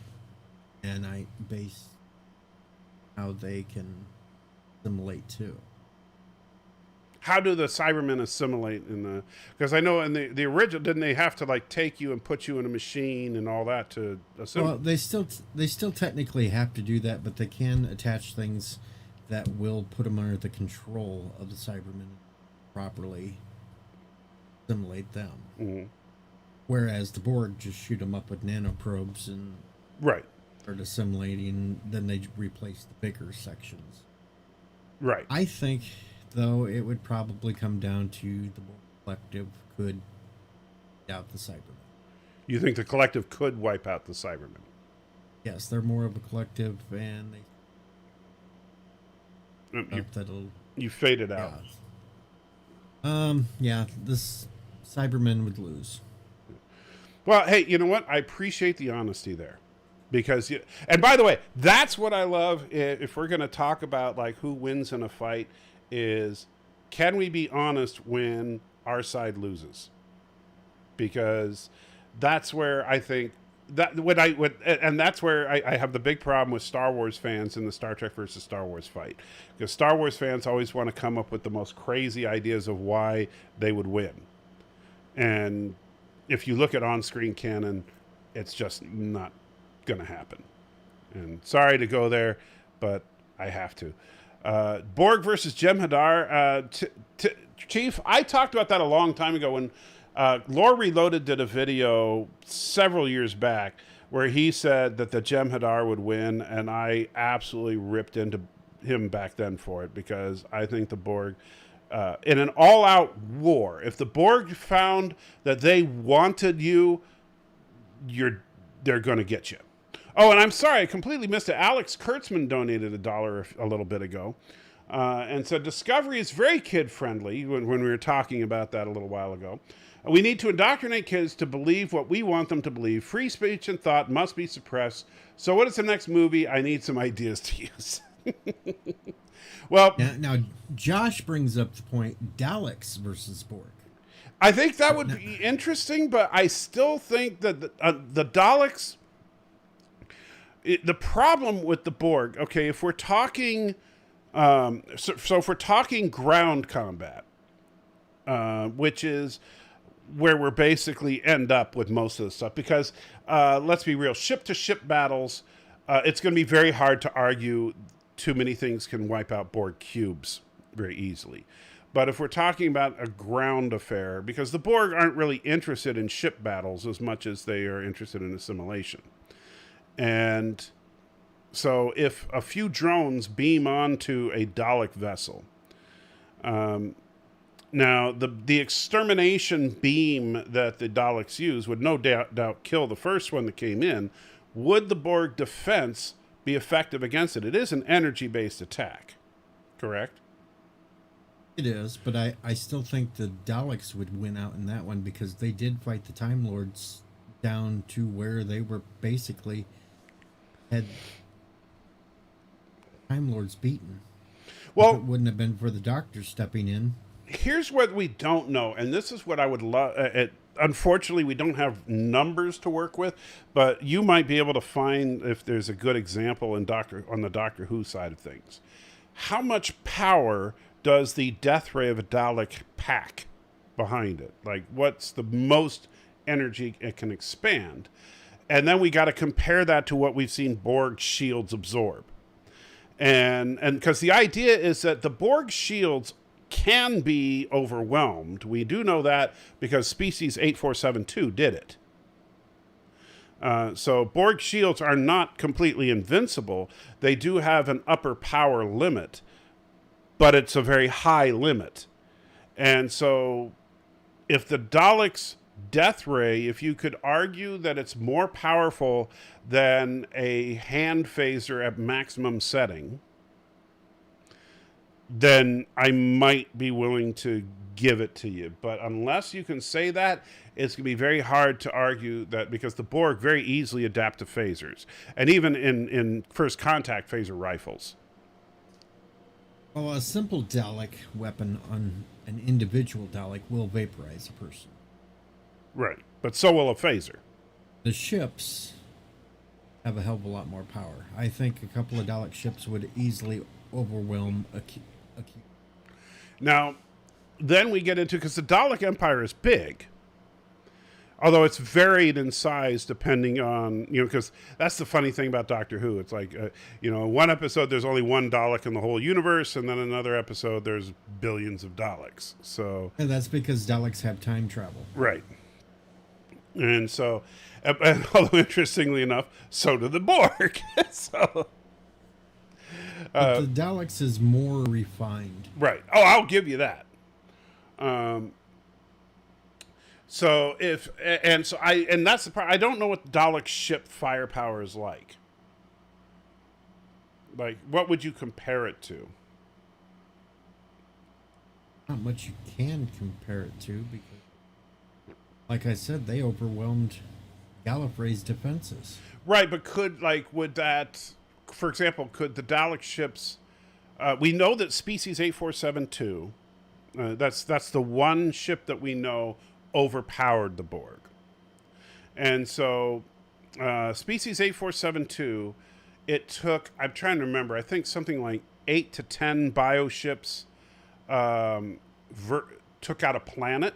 nanite based how they can assimilate too. How do the Cybermen assimilate in the? Because I know in the original, didn't they have to like take you and put you in a machine and all that to assimilate? Well, they still technically have to do that, but they can attach things that will put them under the control of the Cybermen properly assimilate them. Mm-hmm. Whereas the Borg just shoot them up with nanoprobes and Right, start assimilating, then they replace the bigger sections. right. I think, though, it would probably come down to the Borg collective could out the Cybermen. You think the collective could wipe out the Cybermen? Yes, they're more of a collective, and they You, that'll you faded out. yeah, this Cybermen would lose. Well, hey, you know what? I appreciate the honesty there. Because, and by the way, that's what I love. If we're going to talk about like who wins in a fight, is can we be honest when our side loses? Because that's where I think that and that's where I have the big problem with Star Wars fans in the Star Trek versus Star Wars fight. Because Star Wars fans always want to come up with the most crazy ideas of why they would win. And if you look at on-screen canon, it's just not going to happen. And sorry to go there, but I have to. Borg versus Jem'Hadar. Chief, I talked about that a long time ago when Lore Reloaded did a video several years back where he said that the Jem'Hadar would win, and I absolutely ripped into him back then for it because I think the Borg, in an all-out war, if the Borg found that they wanted you, they're going to get you. Oh, and I'm sorry, I completely missed it. Alex Kurtzman donated $1 a little bit ago and said, Discovery is very kid-friendly when we were talking about that a little while ago. We need to indoctrinate kids to believe what we want them to believe. Free speech and thought must be suppressed. So what is the next movie? I need some ideas to use. Well, now Josh brings up the point Daleks versus Borg. I think that would be interesting, but I still think that the Daleks... the problem with the Borg, okay, if we're talking... so if we're talking ground combat, which is where we're basically end up with most of the stuff, because let's be real, ship-to-ship battles, it's going to be very hard to argue too many things can wipe out Borg cubes very easily. But if we're talking about a ground affair, because the Borg aren't really interested in ship battles as much as they are interested in assimilation. And so if a few drones beam onto a Dalek vessel, now the extermination beam that the Daleks use would no doubt kill the first one that came in. Would the Borg defense be effective against it? It is an energy-based attack, correct? It is, but I still think the Daleks would win out in that one because they did fight the Time Lords down to where they were basically had Time Lords beaten. Well, if it wouldn't have been for the Doctor stepping in. Here's what we don't know, and this is what I would love. Unfortunately, we don't have numbers to work with, but you might be able to find if there's a good example on the Doctor Who side of things. How much power does the death ray of a Dalek pack behind it? Like, what's the most energy it can expand? And then we got to compare that to what we've seen Borg shields absorb. And because the idea is that the Borg shields can be overwhelmed. We do know that because species 8472 did it. So Borg shields are not completely invincible. They do have an upper power limit, but it's a very high limit. And so if the Daleks' death ray, if you could argue that it's more powerful than a hand phaser at maximum setting, then I might be willing to give it to you. But unless you can say that, it's going to be very hard to argue that, because the Borg very easily adapt to phasers, and even in first contact phaser rifles. Well, a simple Dalek weapon on an individual Dalek will vaporize a person. Right. But so will a phaser. The ships have a hell of a lot more power. I think a couple of Dalek ships would easily overwhelm a Now, then we get into, because the Dalek Empire is big, although it's varied in size depending on, because that's the funny thing about Doctor Who. It's like, one episode there's only one Dalek in the whole universe, and then another episode there's billions of Daleks. So, and that's because Daleks have time travel. Right. And so, and although interestingly enough, so do the Borg. So, but the Daleks is more refined. Right. Oh, I'll give you that. So that's the part. I don't know what Dalek ship firepower is like. Like, what would you compare it to? Not much you can compare it to, because, like I said, they overwhelmed Gallifrey's defenses. Right, but would that, for example, could the Dalek ships? We know that species 8472. That's the one ship that we know overpowered the Borg. And so species 8472, it took, I'm trying to remember, I think something like 8 to 10 bioships took out a planet.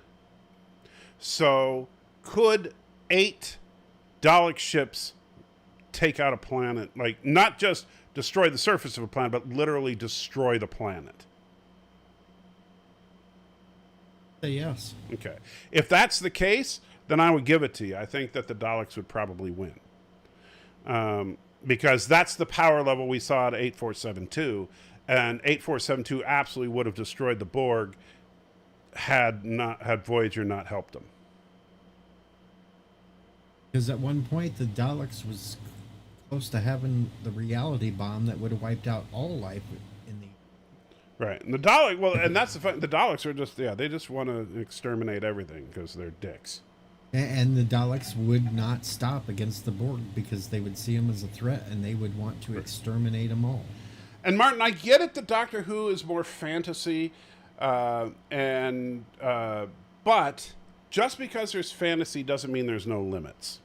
So could 8 Dalek ships take out a planet? Like, not just destroy the surface of a planet, but literally destroy the planet. Say yes. Okay. If that's the case, then I would give it to you. I think that the Daleks would probably win. Because that's the power level we saw at 8472. And 8472 absolutely would have destroyed the Borg had Voyager not helped them. Because at one point, the Daleks was close to having the reality bomb that would have wiped out all life in the... Right. And the Dalek, well, and that's the fun. The Daleks are just, they just want to exterminate everything because they're dicks. And the Daleks would not stop against the Borg because they would see them as a threat and they would want to exterminate them all. And Martin, I get it that Doctor Who is more fantasy, but just because there's fantasy doesn't mean there's no limits.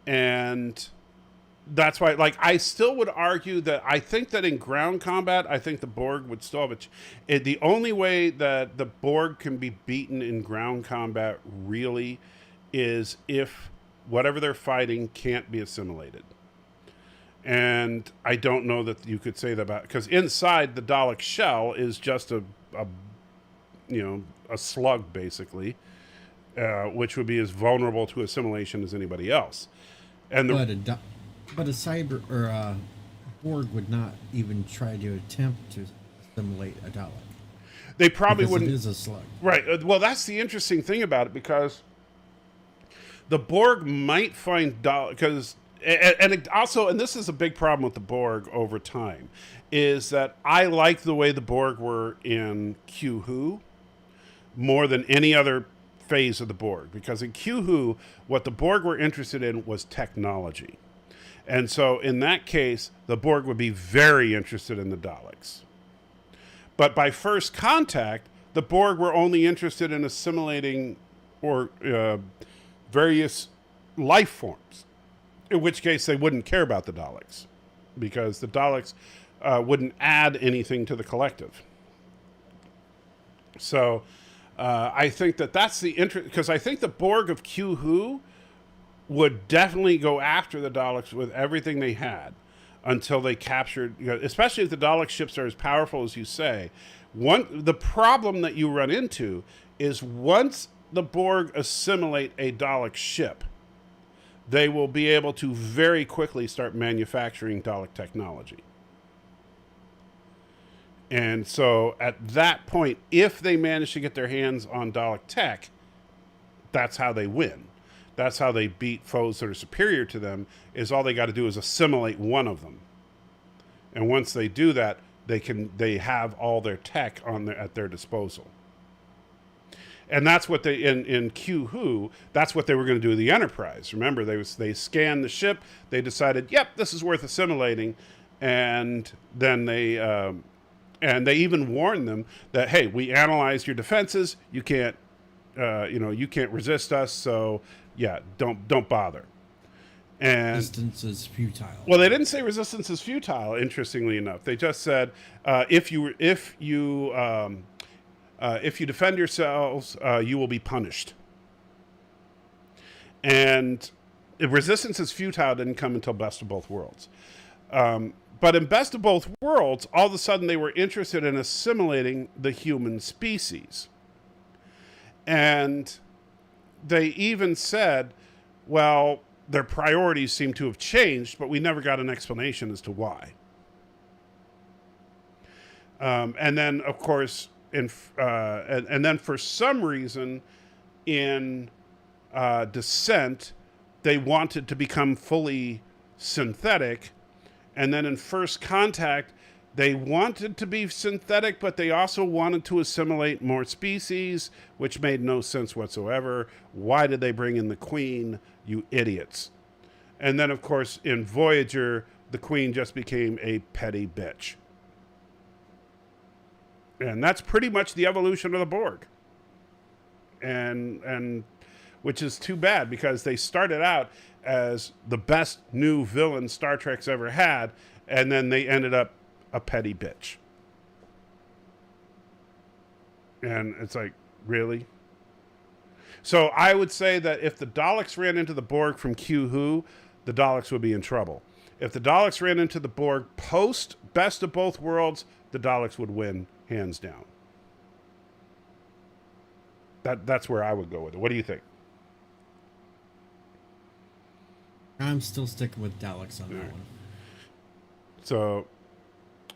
And that's why, I still would argue that I think that in ground combat, I think the Borg would still have the only way that the Borg can be beaten in ground combat really is if whatever they're fighting can't be assimilated. And I don't know that you could say that about, because inside the Dalek shell is just a slug basically, which would be as vulnerable to assimilation as anybody else. And but a cyber or a Borg would not even try to attempt to assimilate a Dalek. They probably wouldn't. It is a slug, right? Well, that's the interesting thing about it, because the Borg might find because. And it also, and this is a big problem with the Borg over time, is that I like the way the Borg were in Q Who more than any other phase of the Borg. Because in Q Who, what the Borg were interested in was technology. And so in that case, the Borg would be very interested in the Daleks. But by first contact, the Borg were only interested in assimilating various life forms. In which case, they wouldn't care about the Daleks, because the Daleks wouldn't add anything to the collective. So I think that's the interest, because I think the Borg of Q Who would definitely go after the Daleks with everything they had until they captured, especially if the Dalek ships are as powerful as you say. The problem that you run into is once the Borg assimilate a Dalek ship, they will be able to very quickly start manufacturing Dalek technology. And so at that point, if they manage to get their hands on Dalek tech, that's how they win. That's how they beat foes that are superior to them, is all they got to do is assimilate one of them. And once they do that, they have all their tech at their disposal. And that's what they in Q-Who, that's what they were going to do with the Enterprise. Remember, they scanned the ship, they decided, yep, this is worth assimilating, and then they even warned them that, hey, we analyzed your defenses, you can't resist us, so yeah, don't bother. And resistance is futile. Well, they didn't say resistance is futile. Interestingly enough, they just said if you defend yourselves, you will be punished. And if resistance is futile didn't come until Best of Both Worlds. But in Best of Both Worlds, all of a sudden they were interested in assimilating the human species. And they even said, well, their priorities seem to have changed, but we never got an explanation as to why. And then, of course, and then for some reason, in Descent, they wanted to become fully synthetic. And then in First Contact, they wanted to be synthetic, but they also wanted to assimilate more species, which made no sense whatsoever. Why did they bring in the Queen, you idiots? And then, of course, in Voyager, the Queen just became a petty bitch. And that's pretty much the evolution of the Borg. And which is too bad, because they started out as the best new villain Star Trek's ever had, and then they ended up a petty bitch. And it's like, really? So I would say that if the Daleks ran into the Borg from Q-Who, the Daleks would be in trouble. If the Daleks ran into the Borg post Best of Both Worlds, the Daleks would win, hands down. That's where I would go with it. What do you think? I'm still sticking with Daleks on that one. So,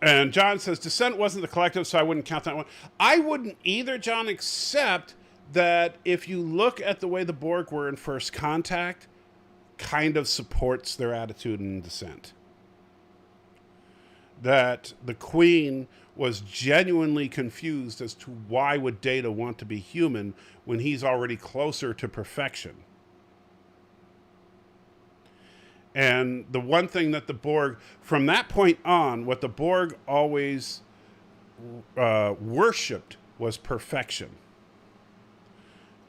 and John says, Descent wasn't the collective, so I wouldn't count that one. I wouldn't either, John, except that if you look at the way the Borg were in First Contact, kind of supports their attitude in Descent. That the Queen was genuinely confused as to why would Data want to be human when he's already closer to perfection. And the one thing that the Borg, from that point on, what the Borg always worshipped was perfection.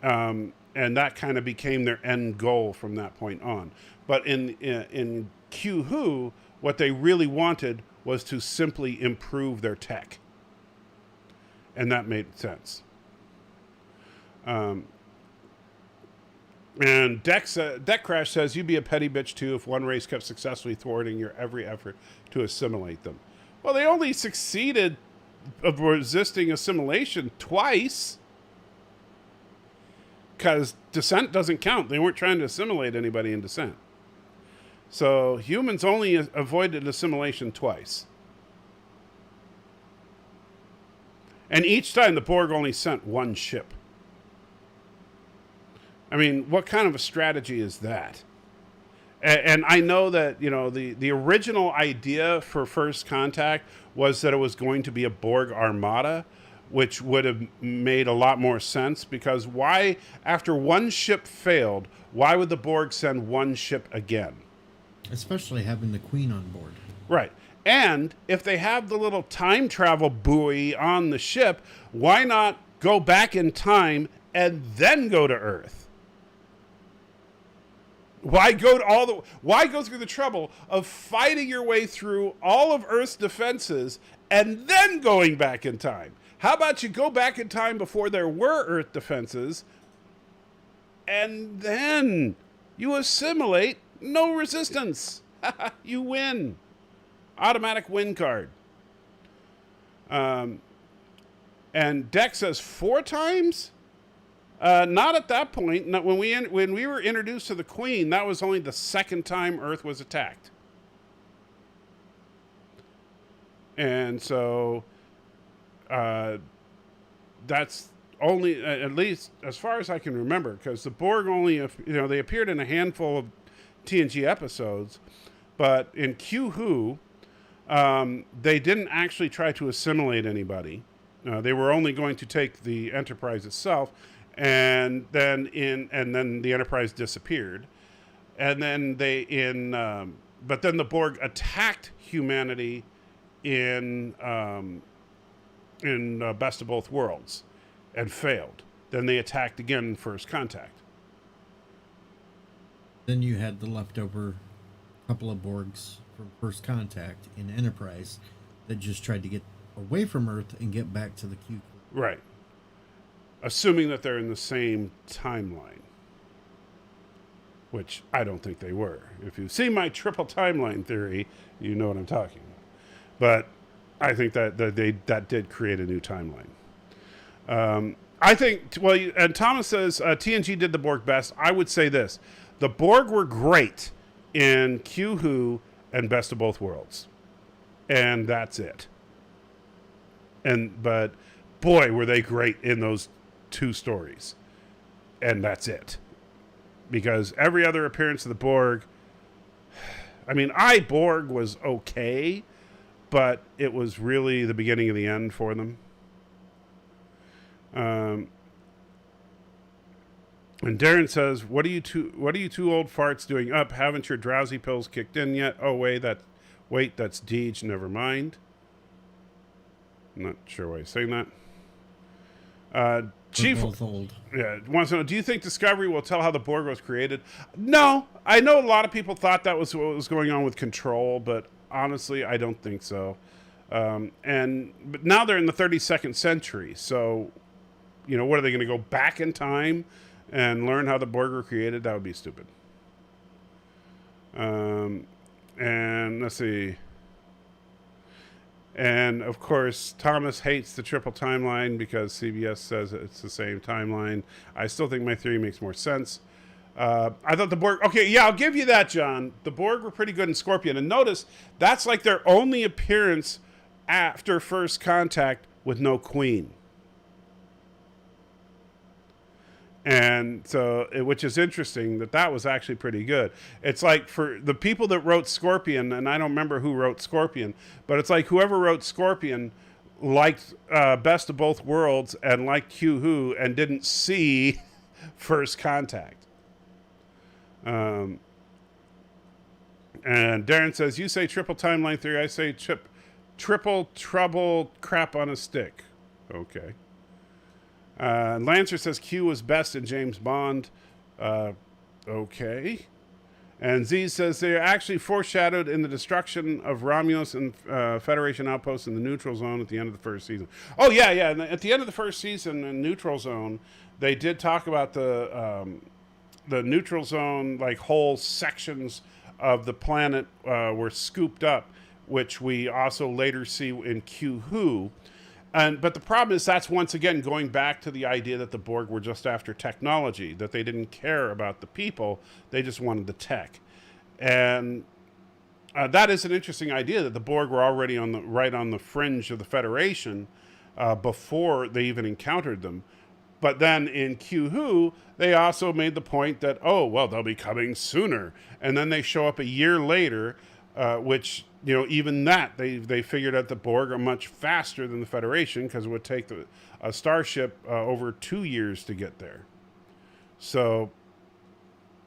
And that kind of became their end goal from that point on. But in Q-Who, what they really wanted was to simply improve their tech. And that made sense. And Deck Crash says, you'd be a petty bitch too if one race kept successfully thwarting your every effort to assimilate them. Well, they only succeeded of resisting assimilation twice. Because Descent doesn't count. They weren't trying to assimilate anybody in Descent. So humans only avoided assimilation twice. And each time the Borg only sent one ship. I mean, what kind of a strategy is that? And I know that, you know, the original idea for First Contact was that it was going to be a Borg armada, which would have made a lot more sense, because why, after one ship failed, why would the Borg send one ship again? Especially having the Queen on board. Right. And if they have the little time travel buoy on the ship, why not go back in time and then go to Earth? Why go through the trouble of fighting your way through all of Earth's defenses and then going back in time? How about you go back in time before there were Earth defenses, and then you assimilate, no resistance. You win. Automatic win card. And Deck says 4 times? Not at that point. Not when we were introduced to the Queen, that was only the second time Earth was attacked. And so That's only, at least as far as I can remember, because the Borg only, they appeared in a handful of TNG episodes, but in Q Who, they didn't actually try to assimilate anybody. They were only going to take the Enterprise itself, and then the Enterprise disappeared, and then but then the Borg attacked humanity in Best of Both Worlds, and failed. Then they attacked again in First Contact. Then you had the leftover couple of Borgs from First Contact in Enterprise that just tried to get away from Earth and get back to the Q. Right. Assuming that they're in the same timeline. Which I don't think they were. If you've seen my triple timeline theory, you know what I'm talking about. But I think that did create a new timeline. I think, and Thomas says TNG did the Borg best. I would say this. The Borg were great in Q Who and Best of Both Worlds. And that's it. But boy, were they great in those two stories. And that's it. Because every other appearance of the Borg, I mean, Borg was okay, but it was really the beginning of the end for them. And Darren says, "What are you two old farts doing up? Haven't your drowsy pills kicked in yet? Oh wait, that's Deej. Never mind." I'm not sure why he's saying that. Chief, both old. Yeah, wants to know, do you think Discovery will tell how the Borg was created? No, I know a lot of people thought that was what was going on with Control, but honestly, I don't think so. But now they're in the 32nd century, so what are they going to go back in time and learn how the Borg were created? That would be stupid. And let's see. And, of course, Thomas hates the triple timeline because CBS says it's the same timeline. I still think my theory makes more sense. I thought the Borg... Okay, yeah, I'll give you that, John. The Borg were pretty good in Scorpion. And notice, that's like their only appearance after First Contact with no Queen. And so, which is interesting that was actually pretty good. It's like for the people that wrote Scorpion, and I don't remember who wrote Scorpion, but it's like whoever wrote Scorpion liked Best of Both Worlds and liked Q Who and didn't see First Contact. And Darren says, you say triple timeline theory, I say triple trouble crap on a stick. Okay. Lancer says Q was best in James Bond. Okay. And Z says they are actually foreshadowed in the destruction of Romulus and Federation outposts in the neutral zone at the end of the first season. Oh, yeah. And at the end of the first season in neutral zone, they did talk about the neutral zone, like whole sections of the planet were scooped up, which we also later see in Q Who. But the problem is that's once again going back to the idea that the Borg were just after technology, that they didn't care about the people, they just wanted the tech. And that is an interesting idea that the Borg were already right on the fringe of the Federation before they even encountered them. But then in Q Who, they also made the point that, they'll be coming sooner. And then they show up a year later, which... even that, they figured out the Borg are much faster than the Federation because it would take a starship over 2 years to get there. So,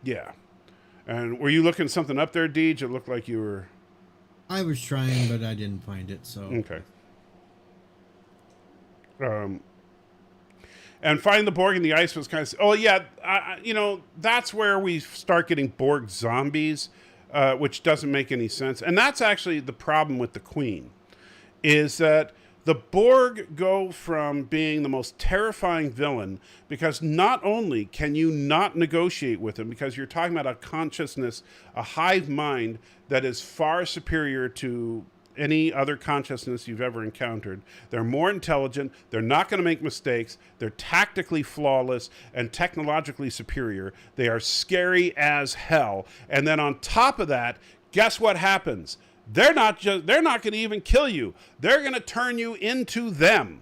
yeah. And were you looking something up there, Deej? It looked like you were... I was trying, but I didn't find it, so... Okay. And finding the Borg in the ice was kind of... Oh, yeah, that's where we start getting Borg zombies... which doesn't make any sense. And that's actually the problem with the Queen, is that the Borg go from being the most terrifying villain because not only can you not negotiate with them because you're talking about a consciousness, a hive mind that is far superior to any other consciousness you've ever encountered. They're more intelligent. They're not going to make mistakes. They're tactically flawless and technologically superior. They are scary as hell. And then on top of that, guess what happens? They're not going to even kill you. They're going to turn you into them.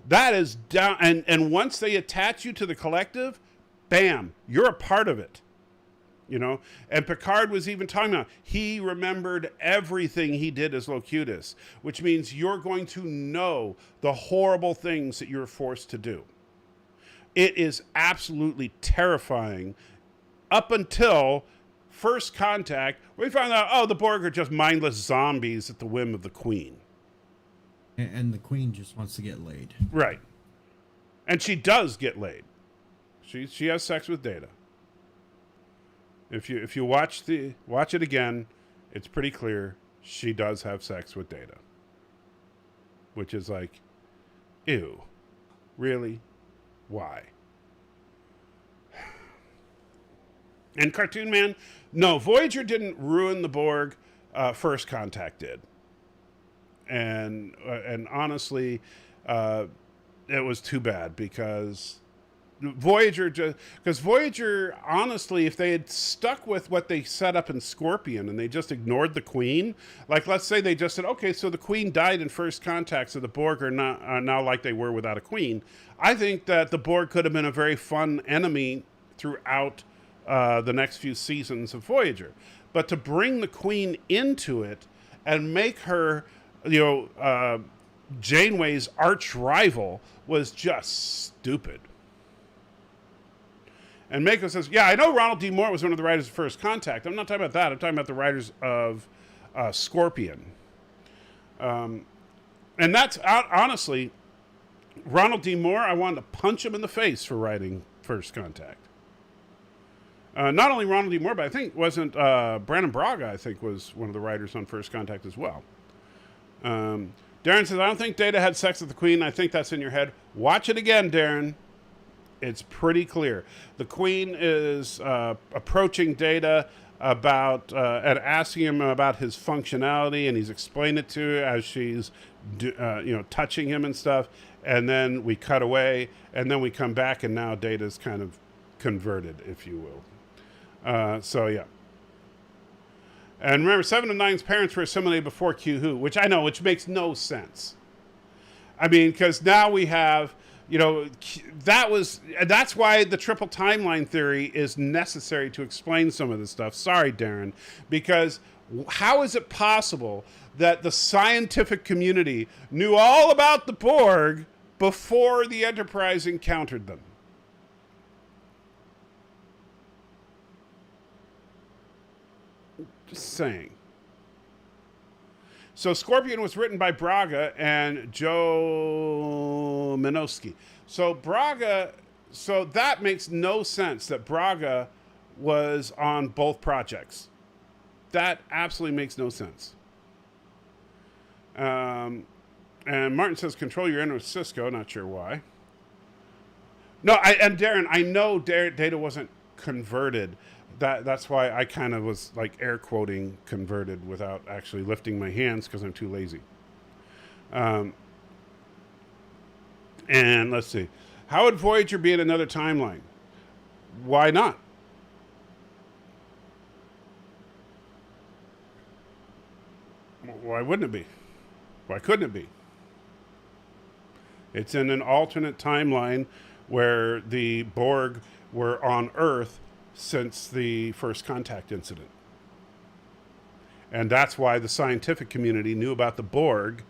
That is down. And once they attach you to the collective, bam, you're a part of it. You know, and Picard was even talking about he remembered everything he did as Locutus, which means you're going to know the horrible things that you're forced to do. It is absolutely terrifying up until first contact, where we found out, oh, the Borg are just mindless zombies at the whim of the Queen. And the Queen just wants to get laid. Right. And she does get laid. She has sex with Data. If you watch it again, it's pretty clear she does have sex with Data. Which is like, ew. Really? Why? And Cartoon Man, no, Voyager didn't ruin the Borg. First Contact did. And honestly, it was too bad because Voyager, honestly, if they had stuck with what they set up in Scorpion and they just ignored the Queen, like let's say they just said, okay, so the Queen died in First Contact, so the Borg are now like they were without a Queen. I think that the Borg could have been a very fun enemy throughout the next few seasons of Voyager. But to bring the Queen into it and make her, Janeway's arch rival was just stupid. And Mako says, yeah, I know Ronald D. Moore was one of the writers of First Contact. I'm not talking about that. I'm talking about the writers of Scorpion. And that's, honestly, Ronald D. Moore, I wanted to punch him in the face for writing First Contact. Not only Ronald D. Moore, but I think wasn't Brandon Braga, I think, was one of the writers on First Contact as well. Darren says, I don't think Data had sex with the Queen. I think that's in your head. Watch it again, Darren. It's pretty clear. The Queen is approaching Data about and asking him about his functionality, and he's explained it to her as she's touching him and stuff. And then we cut away, and then we come back, and now Data's kind of converted, if you will. So yeah. And remember, 7 of 9's parents were assimilated before Q-Who, which I know, which makes no sense. I mean, because now we have, that's why the triple timeline theory is necessary to explain some of this stuff. Sorry, Darren, because how is it possible that the scientific community knew all about the Borg before the Enterprise encountered them? Just saying. So Scorpion was written by Braga and Joe Minosky. So that makes no sense that Braga was on both projects. That absolutely makes no sense. And Martin says, control your inner Cisco. Not sure why. No, and Darren, I know Data wasn't converted. That's why I kind of was like air quoting converted without actually lifting my hands because I'm too lazy. And let's see. How would Voyager be in another timeline? Why not? Why wouldn't it be? Why couldn't it be? It's in an alternate timeline where the Borg were on Earth since the First Contact incident. And that's why the scientific community knew about the Borg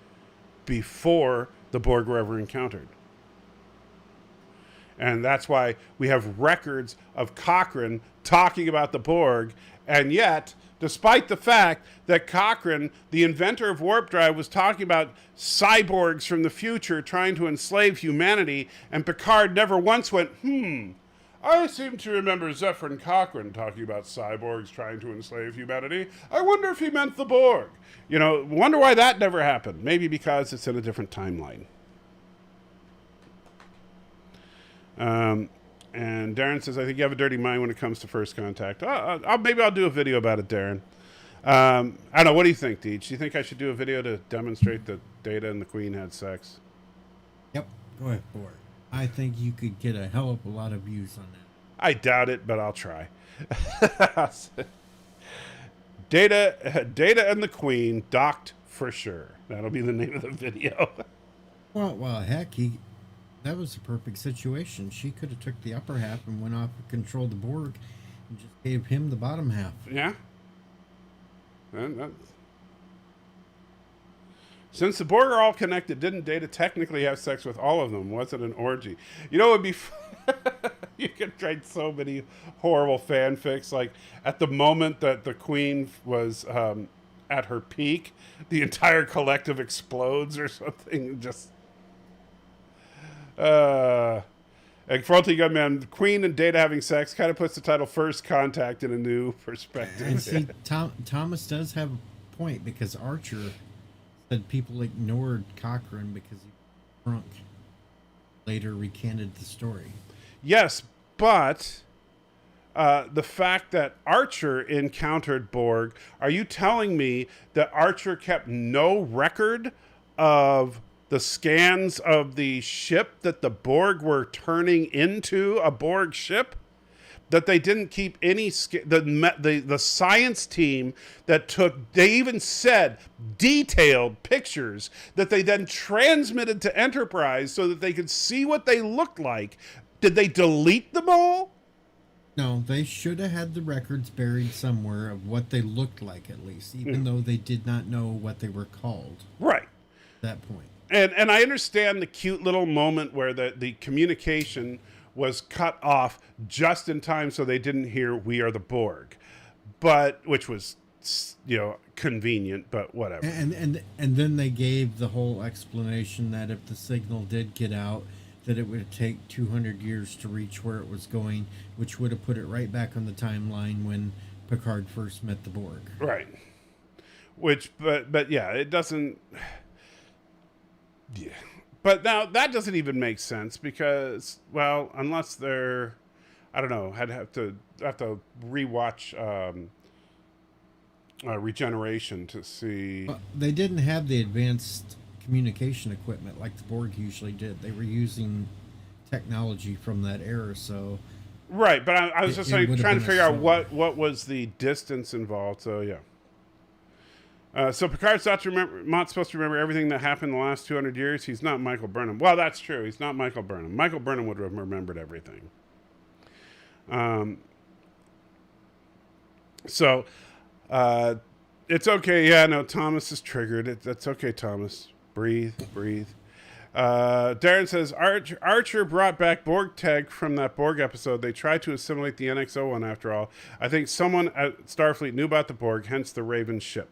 before the Borg were ever encountered. And that's why we have records of Cochrane talking about the Borg, and yet, despite the fact that Cochrane, the inventor of warp drive, was talking about cyborgs from the future trying to enslave humanity, and Picard never once went, I seem to remember Zephyrin Cochrane talking about cyborgs trying to enslave humanity. I wonder if he meant the Borg. Wonder why that never happened. Maybe because it's in a different timeline. And Darren says, I think you have a dirty mind when it comes to First Contact. Maybe I'll do a video about it, Darren. I don't know. What do you think, Deej? Do you think I should do a video to demonstrate that Data and the Queen had sex? Yep, go ahead for it. I think you could get a hell of a lot of views on that. I doubt it, but I'll try. Data and the Queen docked for sure. That'll be the name of the video. Well, heck, That was a perfect situation. She could have took the upper half and went off and controlled the Borg and just gave him the bottom half. Yeah. Since the Borg are all connected, didn't Data technically have sex with all of them? Was it an orgy? You know, it would be... you could write so many horrible fanfics. Like, at the moment that the Queen was at her peak, the entire collective explodes or something. Just... And Faulty Gunman, Queen and Data having sex kind of puts the title First Contact in a new perspective. And see, Thomas does have a point, because Archer said people ignored Cochrane because he was drunk. Later recanted the story. Yes, but the fact that Archer encountered Borg, are you telling me that Archer kept no record of the scans of the ship that the Borg were turning into a Borg ship? That they didn't keep any the science team that took, they even said detailed pictures that they then transmitted to Enterprise so that they could see what they looked like. Did they delete them all? No, they should have had the records buried somewhere of what they looked like, at least, even though they did not know what they were called. Right. At that point. And I understand the cute little moment where the communication was cut off just in time so they didn't hear "We are the Borg," but which was, you know, convenient, but whatever. And then they gave the whole explanation that if the signal did get out, that it would take 200 years to reach where it was going, which would have put it right back on the timeline when Picard first met the Borg. Right. Which, but yeah, it doesn't. Yeah. But now that doesn't even make sense because, well, unless they're, I don't know, I'd have to rewatch Regeneration to see. Well, they didn't have the advanced communication equipment like the Borg usually did. They were using technology from that era, so. Right, but I was just trying to figure out what was the distance involved. So yeah. So Picard's not supposed to remember everything that happened in the last 200 years. He's not Michael Burnham. Well, that's true. He's not Michael Burnham. Michael Burnham would have remembered everything. So it's okay. Yeah, no, Thomas is triggered. That's okay, Thomas. Breathe. Darren says, Archer brought back Borg tech from that Borg episode. They tried to assimilate the NX-01 one after all. I think someone at Starfleet knew about the Borg, hence the Raven ship.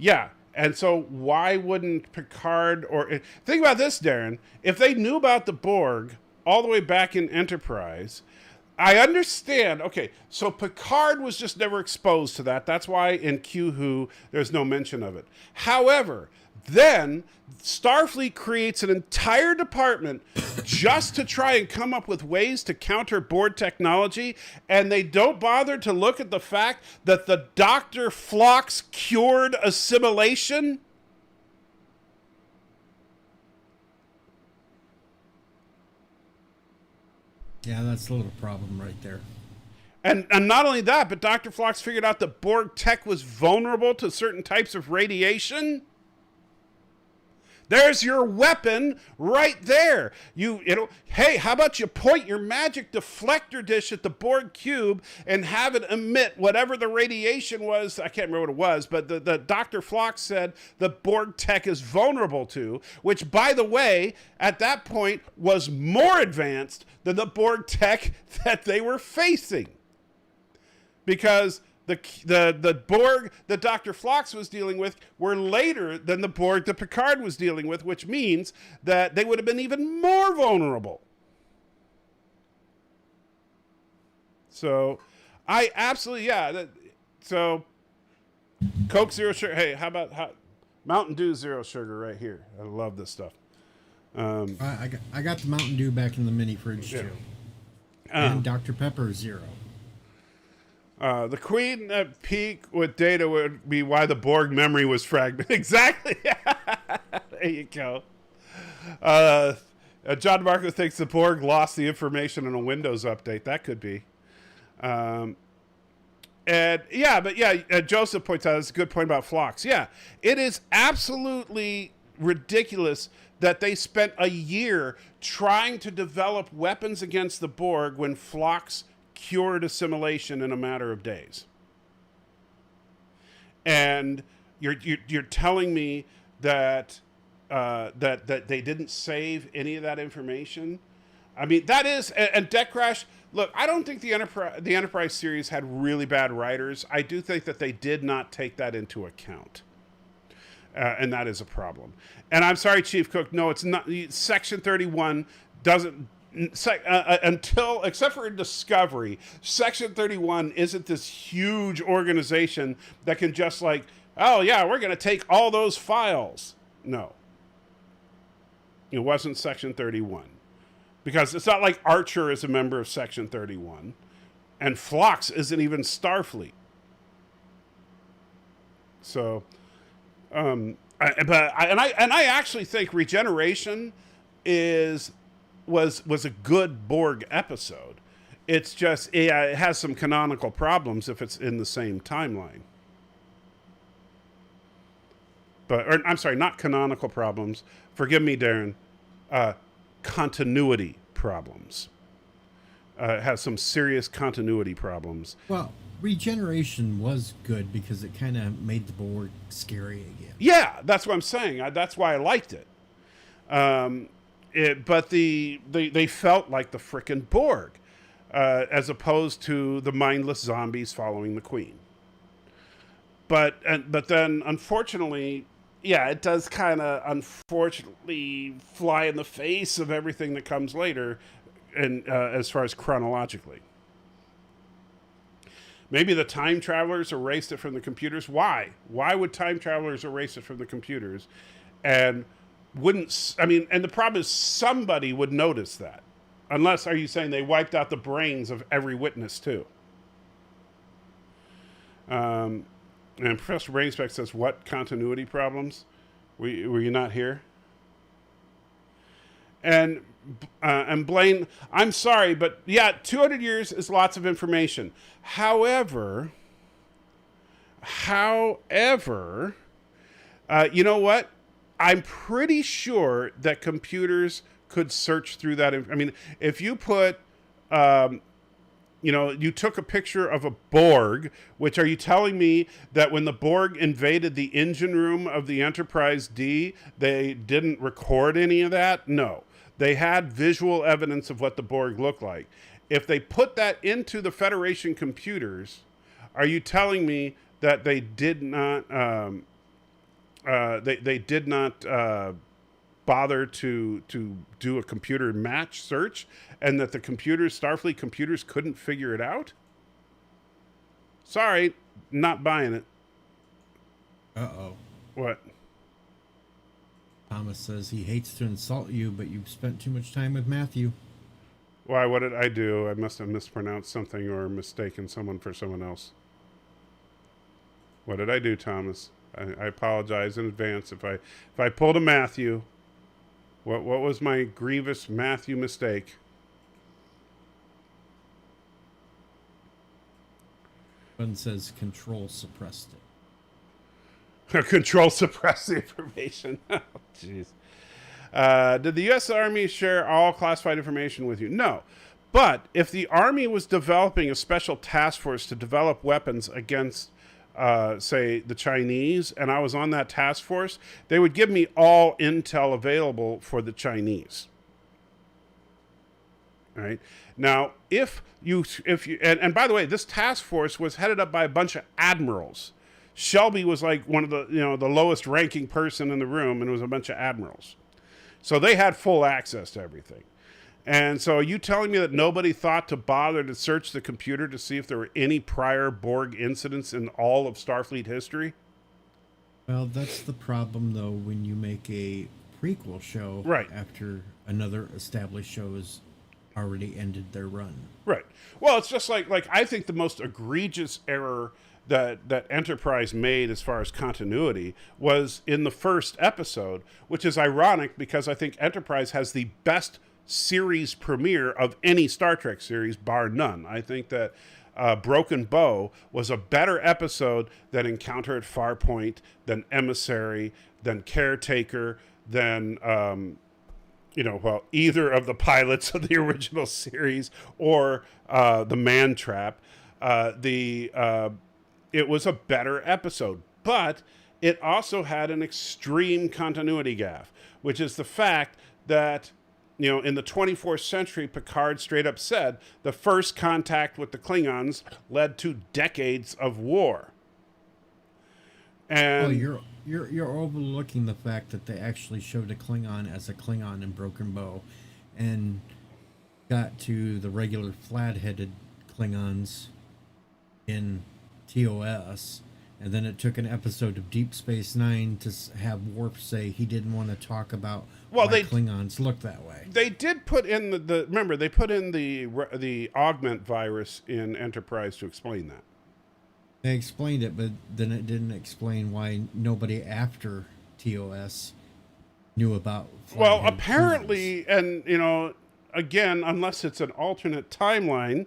Yeah, and so why wouldn't Picard or... Think about this, Darren. If they knew about the Borg all the way back in Enterprise, I understand. Okay, so Picard was just never exposed to that. That's why in Q-Who there's no mention of it. However, then Starfleet creates an entire department just to try and come up with ways to counter Borg technology, and they don't bother to look at the fact that the Dr. Phlox cured assimilation. Yeah, that's a little problem right there. And not only that, but Dr. Phlox figured out that Borg tech was vulnerable to certain types of radiation. There's your weapon right there. Hey, how about you point your magic deflector dish at the Borg cube and have it emit whatever the radiation was. I can't remember what it was, but the Dr. Phlox said the Borg tech is vulnerable to, which, by the way, at that point was more advanced than the Borg tech that they were facing. Because the Borg that Dr. Phlox was dealing with were later than the Borg that Picard was dealing with, which means that they would have been even more vulnerable. So, I absolutely, yeah. So, Coke Zero Sugar. Hey, how about Mountain Dew Zero Sugar right here? I love this stuff. I got the Mountain Dew back in the mini fridge, too. And Dr. Pepper Zero. The Queen at peak with Data would be why the Borg memory was fragmented. Exactly. There you go. John DeMarco thinks the Borg lost the information in a Windows update. That could be. Joseph points out, it's a good point about Phlox. Yeah, it is absolutely ridiculous that they spent a year trying to develop weapons against the Borg when Phlox cured assimilation in a matter of days. And you're telling me that that they didn't save any of that information? I mean, that is, and Deck Crash, look, I don't think the Enterprise series had really bad writers. I do think that they did not take that into account. And that is a problem. And I'm sorry, Chief Cook, no, it's not. Section 31 doesn't, until, except for Discovery, Section 31 isn't this huge organization that can just like, oh yeah, we're going to take all those files. No. It wasn't Section 31. Because it's not like Archer is a member of Section 31, and Phlox isn't even Starfleet. So, I actually think Regeneration was a good Borg episode. It's just it has some canonical problems if it's in the same timeline. Or I'm sorry, not canonical problems. Forgive me, Darren. Continuity problems. It has some serious continuity problems. Well, Regeneration was good because it kind of made the Borg scary again. Yeah, that's what I'm saying. That's why I liked it. But they felt like the frickin' Borg, as opposed to the mindless zombies following the Queen. But then, unfortunately, yeah, it does kind of unfortunately fly in the face of everything that comes later, and as far as chronologically. Maybe the time travelers erased it from the computers. Why? Why would time travelers erase it from the computers? And and the problem is somebody would notice that. Unless, are you saying they wiped out the brains of every witness too? And Professor Brainspec says, what continuity problems? Were you not here? And Blaine, I'm sorry, but yeah, 200 years is lots of information. However, you know what? I'm pretty sure that computers could search through that. I mean, if you put, you took a picture of a Borg, which, are you telling me that when the Borg invaded the engine room of the Enterprise D, they didn't record any of that? No. They had visual evidence of what the Borg looked like. If they put that into the Federation computers, are you telling me that they did not they did not bother to do a computer match search, and that the Starfleet computers couldn't figure it out? Sorry, not buying it. Uh-oh. What? Thomas says he hates to insult you, but you've spent too much time with Matthew. Why, what did I do? I must have mispronounced something or mistaken someone for someone else. What did I do, Thomas? I apologize in advance if I pulled a Matthew. What was my grievous Matthew mistake? One says Control suppressed it. Control suppressed the information. Oh, jeez. Did the U.S. Army share all classified information with you? No. But if the Army was developing a special task force to develop weapons against, say, the Chinese, and I was on that task force, they would give me all intel available for the Chinese. Right? Now, if you, and by the way, this task force was headed up by a bunch of admirals. Shelby was like one of the, the lowest ranking person in the room, and it was a bunch of admirals. So they had full access to everything. And so are you telling me that nobody thought to bother to search the computer to see if there were any prior Borg incidents in all of Starfleet history? Well, that's the problem, though, when you make a prequel show right after another established show has already ended their run. Right. Well, it's just like I think the most egregious error that Enterprise made as far as continuity was in the first episode, which is ironic because I think Enterprise has the best series premiere of any Star Trek series, bar none. I think that Broken Bow was a better episode than Encounter at Farpoint, than Emissary, than Caretaker, than well, either of the pilots of the original series or the Man Trap. It was a better episode, but it also had an extreme continuity gaffe, which is the fact that, in the 24th century, Picard straight up said the first contact with the Klingons led to decades of war. And you're overlooking the fact that they actually showed a Klingon as a Klingon in Broken Bow, and got to the regular flat-headed Klingons in TOS, and then it took an episode of Deep Space Nine to have Worf say he didn't want to talk about why Klingons look that way. They did put in remember, they put in the augment virus in Enterprise to explain that. They explained it, but then it didn't explain why nobody after TOS knew about. Well, apparently, and again, unless it's an alternate timeline,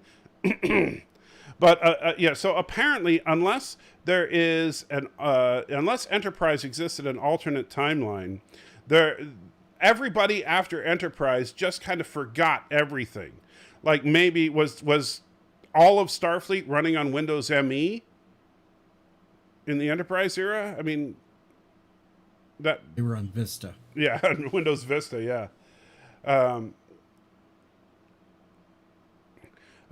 but so apparently, unless there is unless Enterprise exists in an alternate timeline, everybody after Enterprise just kind of forgot everything. Like maybe was all of Starfleet running on Windows ME in the Enterprise era? I mean, that they were on Vista. Yeah, Windows Vista. Yeah.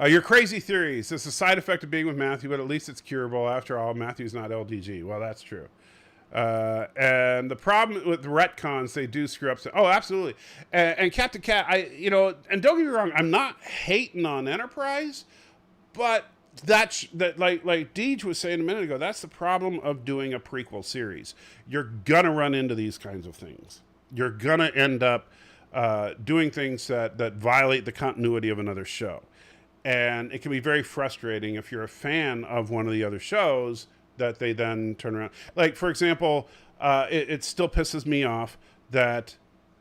Your crazy theories. It's a side effect of being with Matthew, but at least it's curable. After all, Matthew's not LDG. Well, that's true. And the problem with the retcons, they do screw up. Oh, absolutely. And Captain Cat, and don't get me wrong, I'm not hating on Enterprise, but that like Deej was saying a minute ago, that's the problem of doing a prequel series. You're gonna run into these kinds of things. You're gonna end up doing things that violate the continuity of another show, and it can be very frustrating if you're a fan of one of the other shows that they then turn around. Like, for example, it still pisses me off that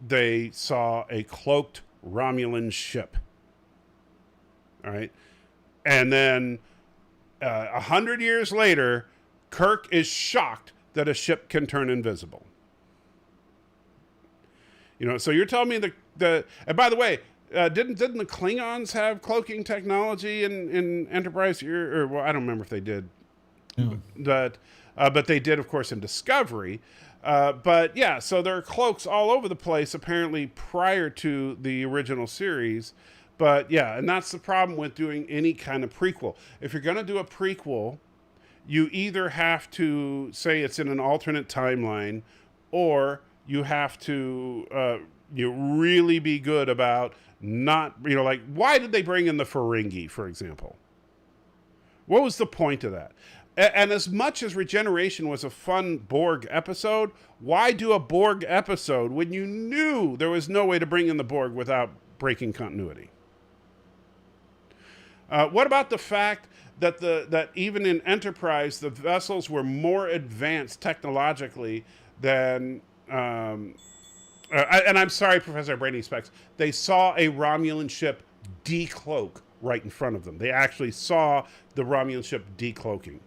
they saw a cloaked Romulan ship. All right. And then 100 years later, Kirk is shocked that a ship can turn invisible. So you're telling me and by the way, didn't the Klingons have cloaking technology in Enterprise? Well, I don't remember if they did. But they did, of course, in Discovery. But yeah, so there are cloaks all over the place, apparently prior to the original series. But yeah, and that's the problem with doing any kind of prequel. If you're going to do a prequel, you either have to say it's in an alternate timeline, or you have to you really be good about not, like, why did they bring in the Ferengi, for example? What was the point of that? And as much as Regeneration was a fun Borg episode, why do a Borg episode when you knew there was no way to bring in the Borg without breaking continuity? What about the fact that that even in Enterprise, the vessels were more advanced technologically than... and I'm sorry, Professor Brady Specs, they saw a Romulan ship decloak right in front of them. They actually saw the Romulan ship decloaking.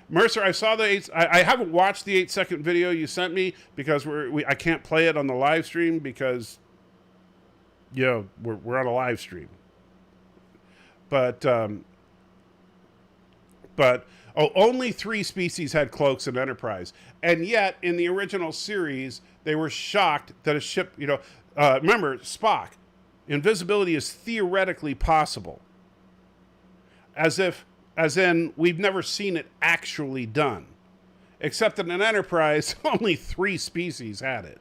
Mercer, I saw I haven't watched the 8-second video you sent me because I can't play it on the live stream because we're on a live stream. But only 3 species had cloaks in Enterprise, and yet in the original series they were shocked that a ship. Remember Spock, invisibility is theoretically possible, as in we've never seen it actually done, except that in Enterprise only 3 species had it.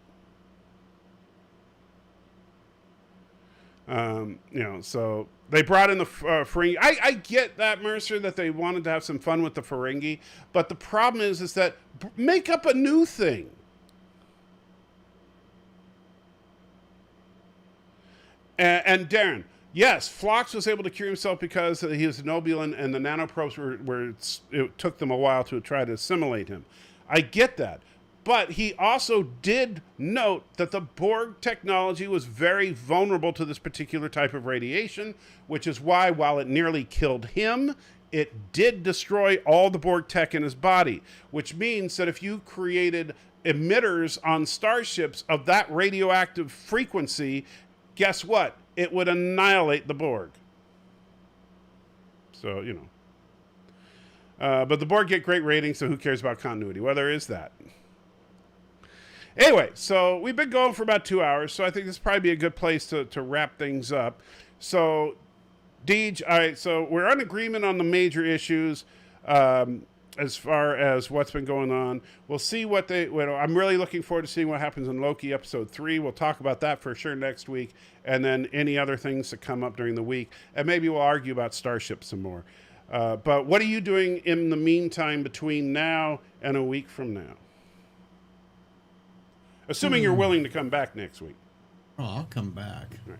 So they brought in the Ferengi. I get that, Mercer, that they wanted to have some fun with the Ferengi, but the problem is that make up a new thing. And Darren, yes, Phlox was able to cure himself because he was a Nobulan, and the nanoprobes it took them a while to try to assimilate him. I get that. But he also did note that the Borg technology was very vulnerable to this particular type of radiation, which is why, while it nearly killed him, it did destroy all the Borg tech in his body, which means that if you created emitters on starships of that radioactive frequency, guess what? It would annihilate the Borg. So, you know. But the Borg get great ratings, so who cares about continuity? Well, there is that. Anyway, so we've been going for about 2 hours, so I think this would probably be a good place to wrap things up. So, Deej, all right, so we're in agreement on the major issues as far as what's been going on. We'll see what I'm really looking forward to seeing what happens in Loki episode 3. We'll talk about that for sure next week, and then any other things that come up during the week, and maybe we'll argue about Starship some more. But what are you doing in the meantime between now and a week from now? Assuming you're willing to come back next week. Oh, I'll come back. All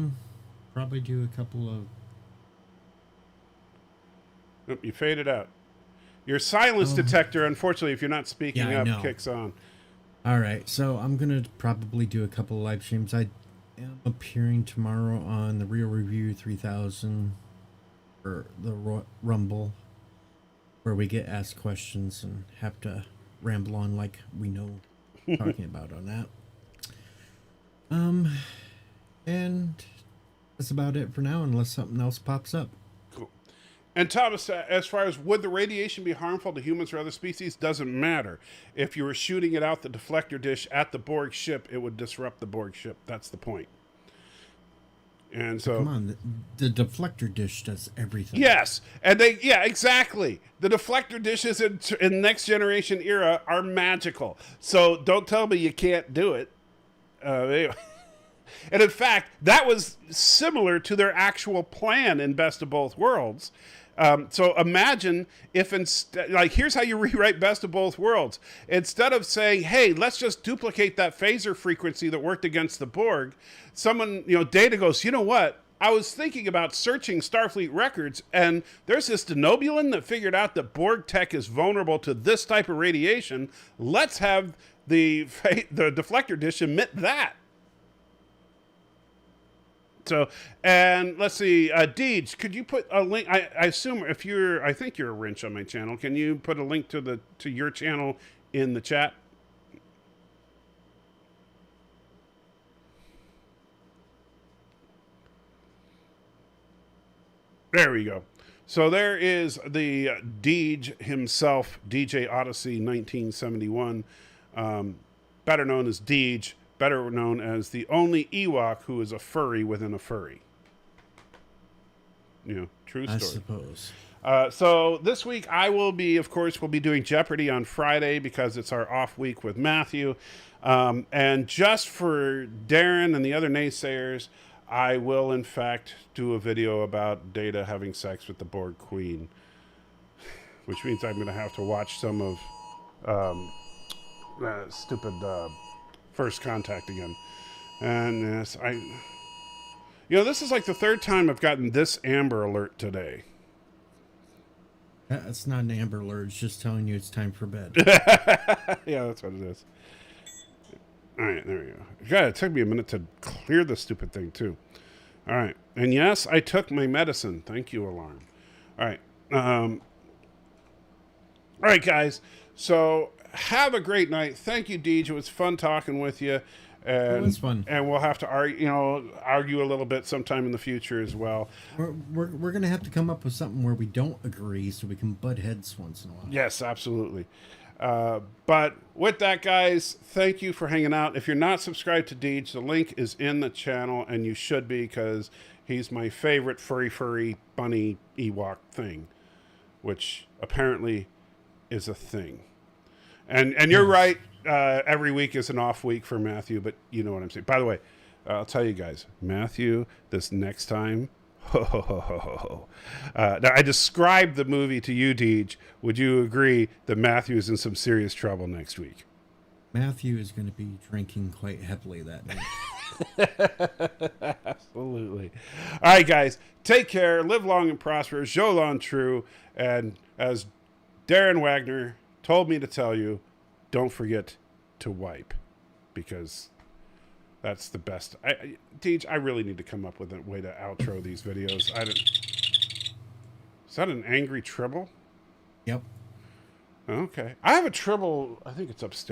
right. Probably do a couple of... Oop, you faded out. Your silence detector, unfortunately, if you're not speaking up, kicks on. All right, so I'm going to probably do a couple of live streams. I am appearing tomorrow on the Real Review 3000 or the Rumble, where we get asked questions and have to ramble on like we know talking about on that. And that's about it for now, unless something else pops up. Cool. And Thomas, as far as would the radiation be harmful to humans or other species, doesn't matter. If you were shooting it out the deflector dish at the Borg ship, it would disrupt the Borg ship. That's the point. And so, come on, the deflector dish does everything. Yes, and exactly. The deflector dishes in Next Generation era are magical. So don't tell me you can't do it. Anyway. And in fact, that was similar to their actual plan in Best of Both Worlds. So imagine if instead, like, here's how you rewrite Best of Both Worlds. Instead of saying, hey, let's just duplicate that phaser frequency that worked against the Borg, someone, Data goes, you know what? I was thinking about searching Starfleet records, and there's this Denobulan that figured out that Borg tech is vulnerable to this type of radiation. Let's have the deflector dish emit that. So, and let's see, Deej, could you put a link? I assume I think you're a wrench on my channel. Can you put a link to your channel in the chat? There we go. So there is the Deej himself, DJ Odyssey 1971, better known as Deej. Better known as the only Ewok who is a furry within a furry. True story. I suppose. So this week we'll be doing Jeopardy on Friday because it's our off week with Matthew. And just for Darren and the other naysayers, I will in fact do a video about Data having sex with the Borg Queen, which means I'm going to have to watch some of stupid First Contact again. And yes, this is like the third time I've gotten this Amber Alert today. That's not an Amber Alert. It's just telling you it's time for bed. Yeah, that's what it is. All right, there we go. God, it took me a minute to clear the stupid thing, too. All right. And yes, I took my medicine. Thank you, alarm. All right. All right, guys. So have a great night. Thank you, Deej. It was fun talking with you. And, it was fun. And we'll have to argue a little bit sometime in the future as well. We're going to have to come up with something where we don't agree so we can butt heads once in a while. Yes, absolutely. But with that, guys, thank you for hanging out. If you're not subscribed to Deej, the link is in the channel, and you should be because he's my favorite furry bunny Ewok thing, which apparently is a thing. And you're right. Every week is an off week for Matthew, but you know what I'm saying. By the way, I'll tell you guys, Matthew, this next time, now I described the movie to you, Deej. Would you agree that Matthew is in some serious trouble next week? Matthew is going to be drinking quite heavily that night. Absolutely. All right, guys, take care. Live long and prosper. Jolan True. And as Darren Wagner told me to tell you, don't forget to wipe, because that's the best. Deej, I really need to come up with a way to outro these videos. Is that an angry tribble? Yep. Okay. I have a trouble. I think it's upstairs.